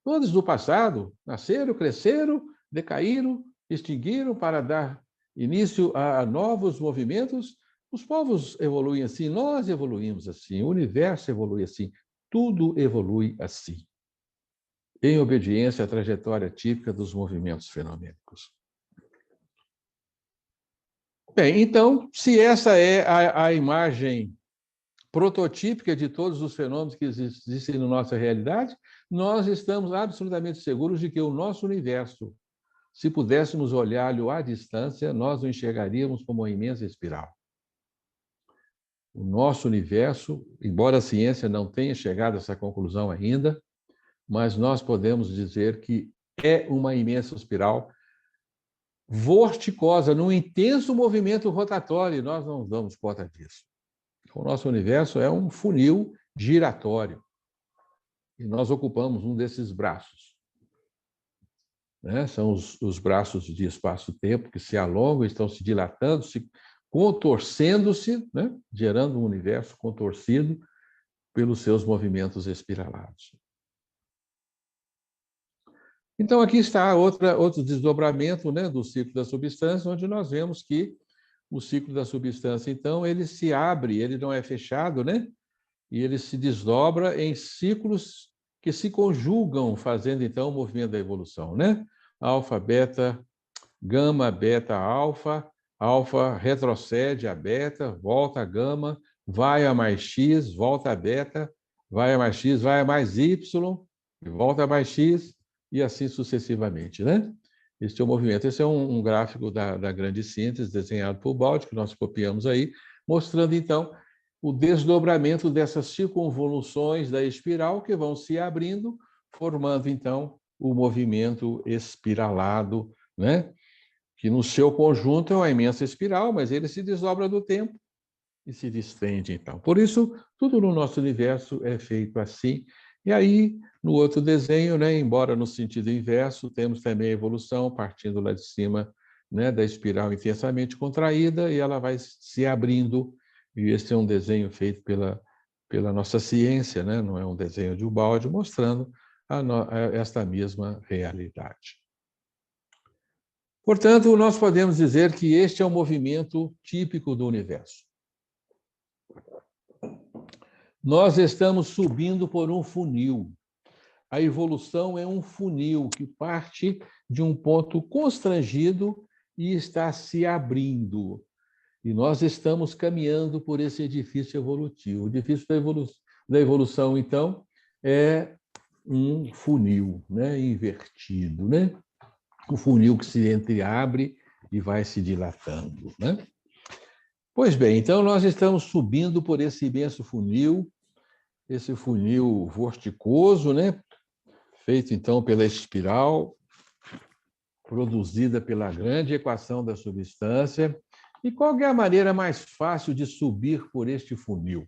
Todas do passado nasceram, cresceram, decaíram, extinguiram para dar início a novos movimentos. Os povos evoluem assim, nós evoluímos assim, o universo evolui assim, tudo evolui assim, em obediência à trajetória típica dos movimentos fenomênicos. Bem, então, se essa é a imagem prototípica de todos os fenômenos que existem na nossa realidade, nós estamos absolutamente seguros de que o nosso universo, se pudéssemos olhá-lo à distância, nós o enxergaríamos como uma imensa espiral. O nosso universo, embora a ciência não tenha chegado a essa conclusão ainda, mas nós podemos dizer que é uma imensa espiral vorticosa, num intenso movimento rotatório, e nós não damos conta disso. O nosso universo é um funil giratório, e nós ocupamos um desses braços. Né? São os braços de espaço-tempo que se alongam, estão se dilatando, se contorcendo-se, né? Gerando um universo contorcido pelos seus movimentos espiralados. Então, aqui está outro desdobramento, né, do ciclo da substância, onde nós vemos que o ciclo da substância, então, ele se abre, ele não é fechado, né? E ele se desdobra em ciclos que se conjugam, fazendo, então, o movimento da evolução, né? Alfa, beta, gama, beta, alfa, alfa retrocede a beta, volta a gama, vai a mais x, volta a beta, vai a mais x, vai a mais y, volta a mais x, e assim sucessivamente, né? Este é o movimento. Esse é um gráfico da grande síntese, desenhado por Baldi, que nós copiamos aí, mostrando, então, o desdobramento dessas circunvoluções da espiral que vão se abrindo, formando, então, o movimento espiralado, né? Que no seu conjunto é uma imensa espiral, mas ele se desdobra do tempo e se distende, então. Por isso, tudo no nosso universo é feito assim. E aí, no outro desenho, né, embora no sentido inverso, temos também a evolução partindo lá de cima, né, da espiral intensamente contraída, e ela vai se abrindo. E esse é um desenho feito pela nossa ciência, né, não é um desenho de Ubaldi, mostrando esta mesma realidade. Portanto, nós podemos dizer que este é um movimento típico do universo. Nós estamos subindo por um funil. A evolução é um funil que parte de um ponto constrangido e está se abrindo. E nós estamos caminhando por esse edifício evolutivo. O edifício da evolução, então, é um funil, né, invertido, né? Um funil que se entreabre e vai se dilatando, né? Pois bem, então nós estamos subindo por esse imenso funil, esse funil vorticoso, né? Feito então pela espiral, produzida pela grande equação da substância. E qual é a maneira mais fácil de subir por este funil?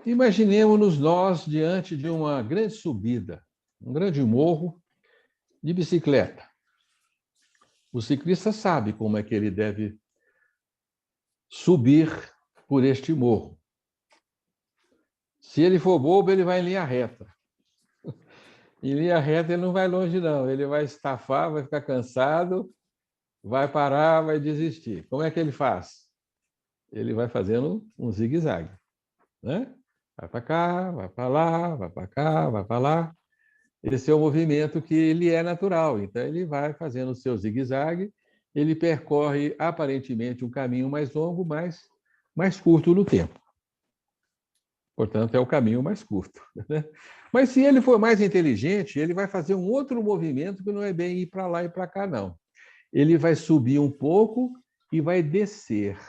Imaginemos-nos nós diante de uma grande subida, um grande morro de bicicleta. O ciclista sabe como é que ele deve subir por este morro. Se ele for bobo, ele vai em linha reta. Em linha reta ele não vai longe, não. Ele vai estafar, vai ficar cansado, vai parar, vai desistir. Como é que ele faz? Ele vai fazendo um zigue-zague, né? Vai para cá, vai para lá, vai para cá, vai para lá. Esse é o movimento que ele é natural. Então, ele vai fazendo o seu zigue-zague, ele percorre aparentemente um caminho mais longo, mas mais curto no tempo. Portanto, é o caminho mais curto, né? Mas se ele for mais inteligente, ele vai fazer um outro movimento que não é bem ir para lá e para cá, não. Ele vai subir um pouco e vai descer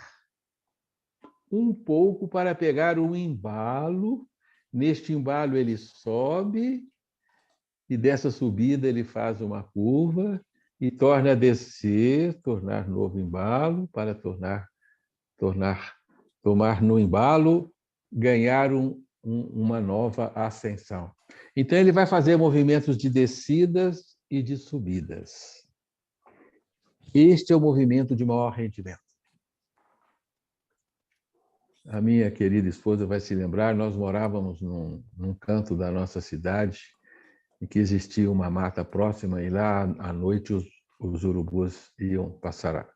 um pouco para pegar um embalo. Neste embalo ele sobe e dessa subida ele faz uma curva e torna a descer, tornar novo embalo para tomar no embalo, ganhar uma nova ascensão. Então ele vai fazer movimentos de descidas e de subidas. Este é o movimento de maior rendimento. A minha querida esposa vai se lembrar, nós morávamos num canto da nossa cidade em que existia uma mata próxima e lá à noite os urubus iam passar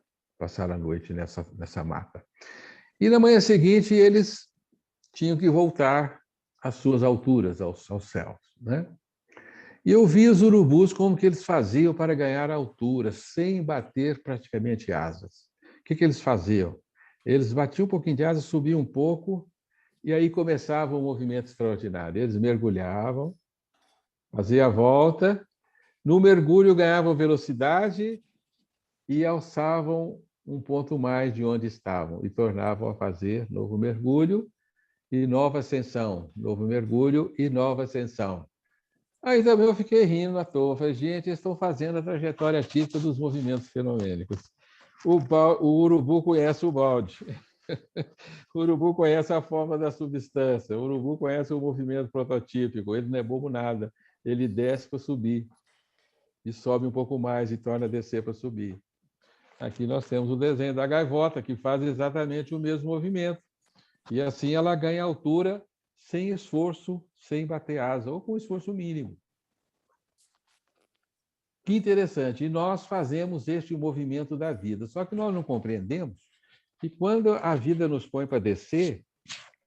a noite nessa mata. E na manhã seguinte eles tinham que voltar às suas alturas, aos céus, né? E eu vi os urubus como que eles faziam para ganhar altura, sem bater praticamente asas. O que eles faziam? Eles batiam um pouquinho de asa, subiam um pouco, e aí começava um movimento extraordinário. Eles mergulhavam, faziam a volta, no mergulho ganhavam velocidade e alçavam um ponto mais de onde estavam, e tornavam a fazer novo mergulho e nova ascensão, novo mergulho e nova ascensão. Aí também eu fiquei rindo à toa. Falei, gente, eles estão fazendo a trajetória típica dos movimentos fenomênicos. O urubu conhece o balde. O urubu conhece a forma da substância. O urubu conhece o movimento prototípico. Ele não é bobo nada. Ele desce para subir. E sobe um pouco mais e torna a descer para subir. Aqui nós temos o desenho da gaivota, que faz exatamente o mesmo movimento. E assim ela ganha altura sem esforço, sem bater asa, ou com esforço mínimo. Que interessante. E nós fazemos este movimento da vida. Só que nós não compreendemos que quando a vida nos põe para descer,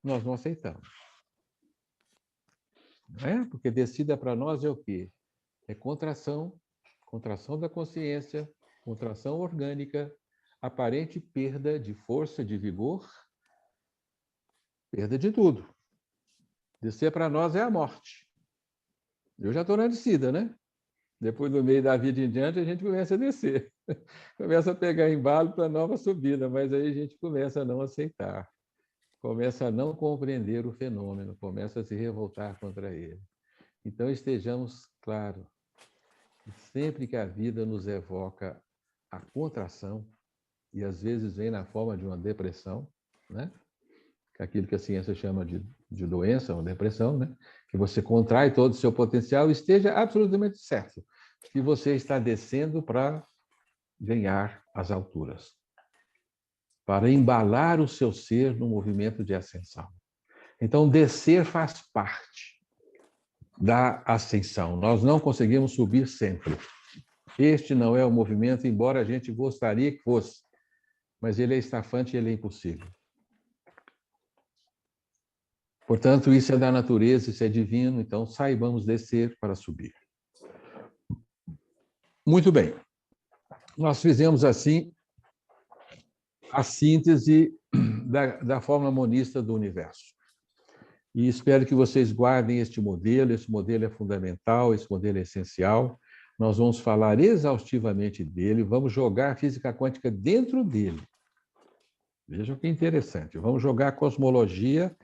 nós não aceitamos. Não é? Porque descida para nós é o quê? É contração, contração da consciência, contração orgânica, aparente perda de força, de vigor, perda de tudo. Descer para nós é a morte. Eu já estou na descida, né? Depois do meio da vida em diante, a gente começa a descer. Começa a pegar embalo para a nova subida, mas aí a gente começa a não aceitar. Começa a não compreender o fenômeno, começa a se revoltar contra ele. Então, estejamos claros, sempre que a vida nos evoca a contração, e às vezes vem na forma de uma depressão, né? Aquilo que a ciência chama de doença, uma depressão, né? Que você contrai todo o seu potencial, esteja absolutamente certo que você está descendo para ganhar as alturas, para embalar o seu ser no movimento de ascensão. Então, descer faz parte da ascensão. Nós não conseguimos subir sempre. Este não é o movimento, embora a gente gostaria que fosse, mas ele é estafante e ele é impossível. Portanto, isso é da natureza, isso é divino, então saibamos descer para subir. Muito bem. Nós fizemos assim a síntese da fórmula monista do universo. E espero que vocês guardem este modelo é fundamental, esse modelo é essencial. Nós vamos falar exaustivamente dele, vamos jogar a física quântica dentro dele. Vejam que interessante, vamos jogar a cosmologia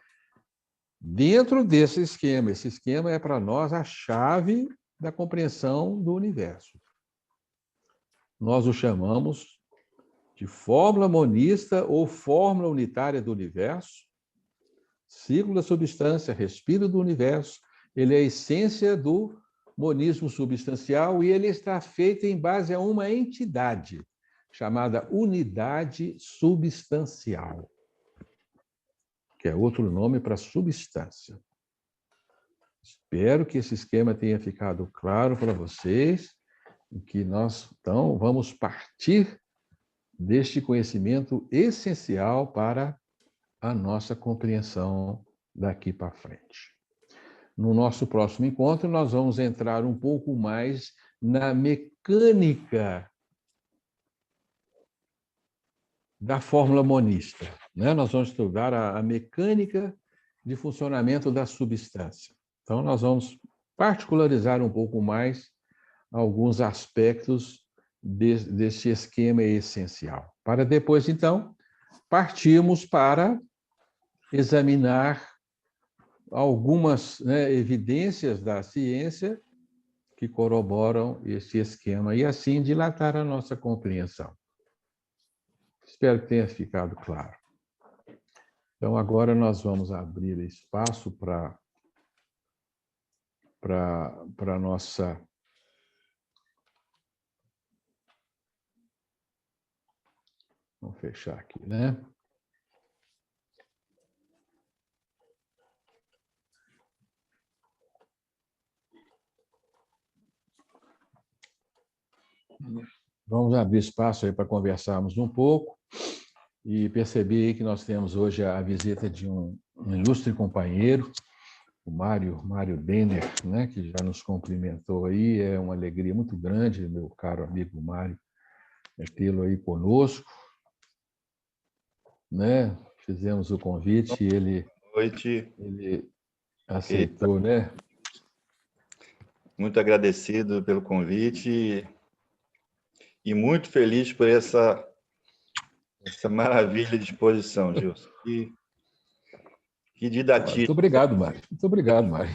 dentro desse esquema. Esse esquema é para nós a chave da compreensão do universo. Nós o chamamos de fórmula monista ou fórmula unitária do universo, ciclo da substância, respiro do universo. Ele é a essência do monismo substancial e ele está feito em base a uma entidade chamada unidade substancial, que é outro nome para substância. Espero que esse esquema tenha ficado claro para vocês e que nós, então, vamos partir deste conhecimento essencial para a nossa compreensão daqui para frente. No nosso próximo encontro, nós vamos entrar um pouco mais na mecânica da fórmula monista, né? Nós vamos estudar a mecânica de funcionamento da substância. Então, nós vamos particularizar um pouco mais alguns aspectos deste esquema essencial. Para depois, então, partirmos para examinar algumas, né, evidências da ciência que corroboram esse esquema e, assim, dilatar a nossa compreensão. Espero que tenha ficado claro. Então, agora nós vamos abrir espaço para a nossa... Vamos fechar aqui, né? Vamos abrir espaço aí para conversarmos um pouco e perceber que nós temos hoje a visita de um ilustre companheiro, o Mário Denner, né, que já nos cumprimentou aí. É uma alegria muito grande, meu caro amigo Mário, tê-lo aí conosco, né? Fizemos o convite e ele aceitou, né? Muito agradecido pelo convite e muito feliz por essa maravilha de exposição, Gilson. Que didatismo. Muito obrigado, Mário. Muito obrigado, Mário.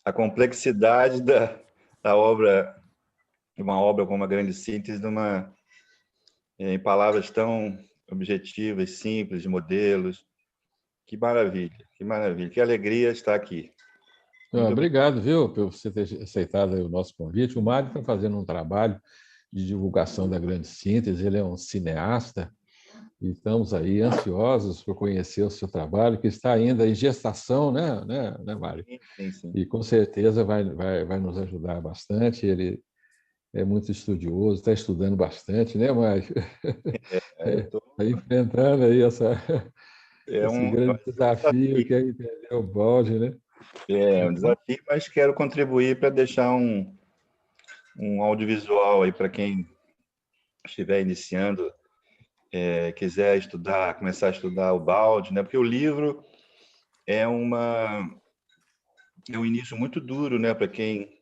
A complexidade da obra, de uma obra como a Grande Síntese, em palavras tão objetivas, simples, de modelos. Que maravilha, que maravilha. Que alegria estar aqui. Obrigado, viu, por você ter aceitado o nosso convite. O Mário está fazendo um trabalho de divulgação da Grande Síntese, ele é um cineasta, e estamos aí ansiosos por conhecer o seu trabalho, que está ainda em gestação, né, Mário? Sim. E com certeza vai nos ajudar bastante. Ele é muito estudioso, está estudando bastante, né, Mário? Está enfrentando aí esse grande desafio que é entender o balde, né? É um desafio, mas quero contribuir para deixar um audiovisual aí para quem estiver iniciando, quiser estudar, começar a estudar o balde, né? Porque o livro é um início muito duro, né? Para quem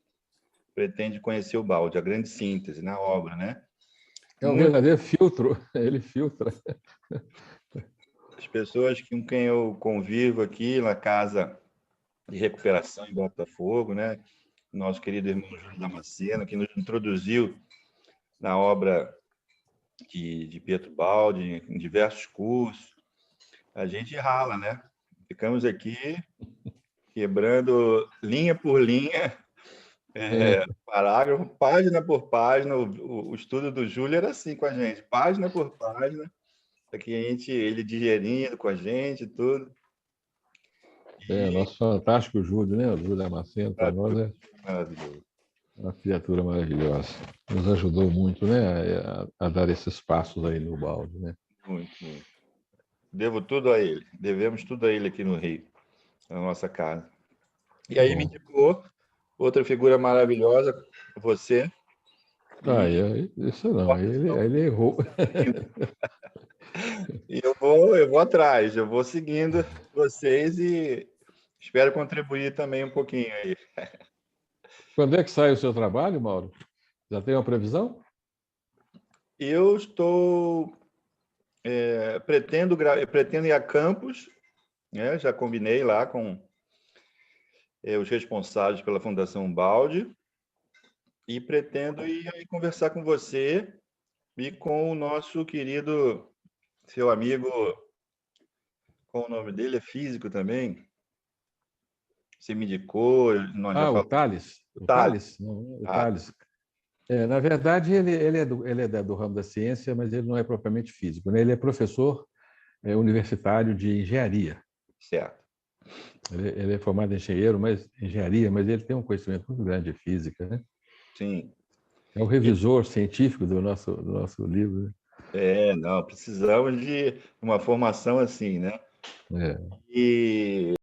pretende conhecer o balde, a grande síntese na obra, né? É um verdadeiro filtro, ele filtra. As pessoas com quem eu convivo aqui na casa de recuperação em Botafogo, né? Nosso querido irmão Júlio Damasceno, que nos introduziu na obra de Pietro Baldi, em diversos cursos. A gente rala, né? Ficamos aqui quebrando linha por linha, parágrafo, página por página. O estudo do Júlio era assim com a gente, página por página, aqui ele digerindo com a gente tudo. Nosso fantástico Júlio, né? O Júlio Damasceno, para nós é uma criatura maravilhosa. Nos ajudou muito, né, a dar esses passos aí no balde, né? Muito, muito. Devo tudo a ele, devemos tudo a ele aqui no Rio, na nossa casa. E aí me indicou outra figura maravilhosa, você. Isso não, ele errou. E eu vou atrás, eu vou seguindo vocês e espero contribuir também um pouquinho aí. Quando é que sai o seu trabalho, Mauro? Já tem uma previsão? Eu estou pretendo ir a Campos, né? Já combinei lá com os responsáveis pela Fundação Baldi e pretendo ir aí conversar com você e com o nosso querido, seu amigo, qual o nome dele? É físico também? Você me indicou, nós já O falamos. Thales. O Thales? Não, o Thales. Na verdade, ele é do ramo da ciência, mas ele não é propriamente físico, né? Ele é professor universitário de engenharia. Certo. Ele é formado em engenharia, mas ele tem um conhecimento muito grande de física, né? Sim. É o revisor científico do nosso livro, né? Não, precisamos de uma formação assim, né? É. E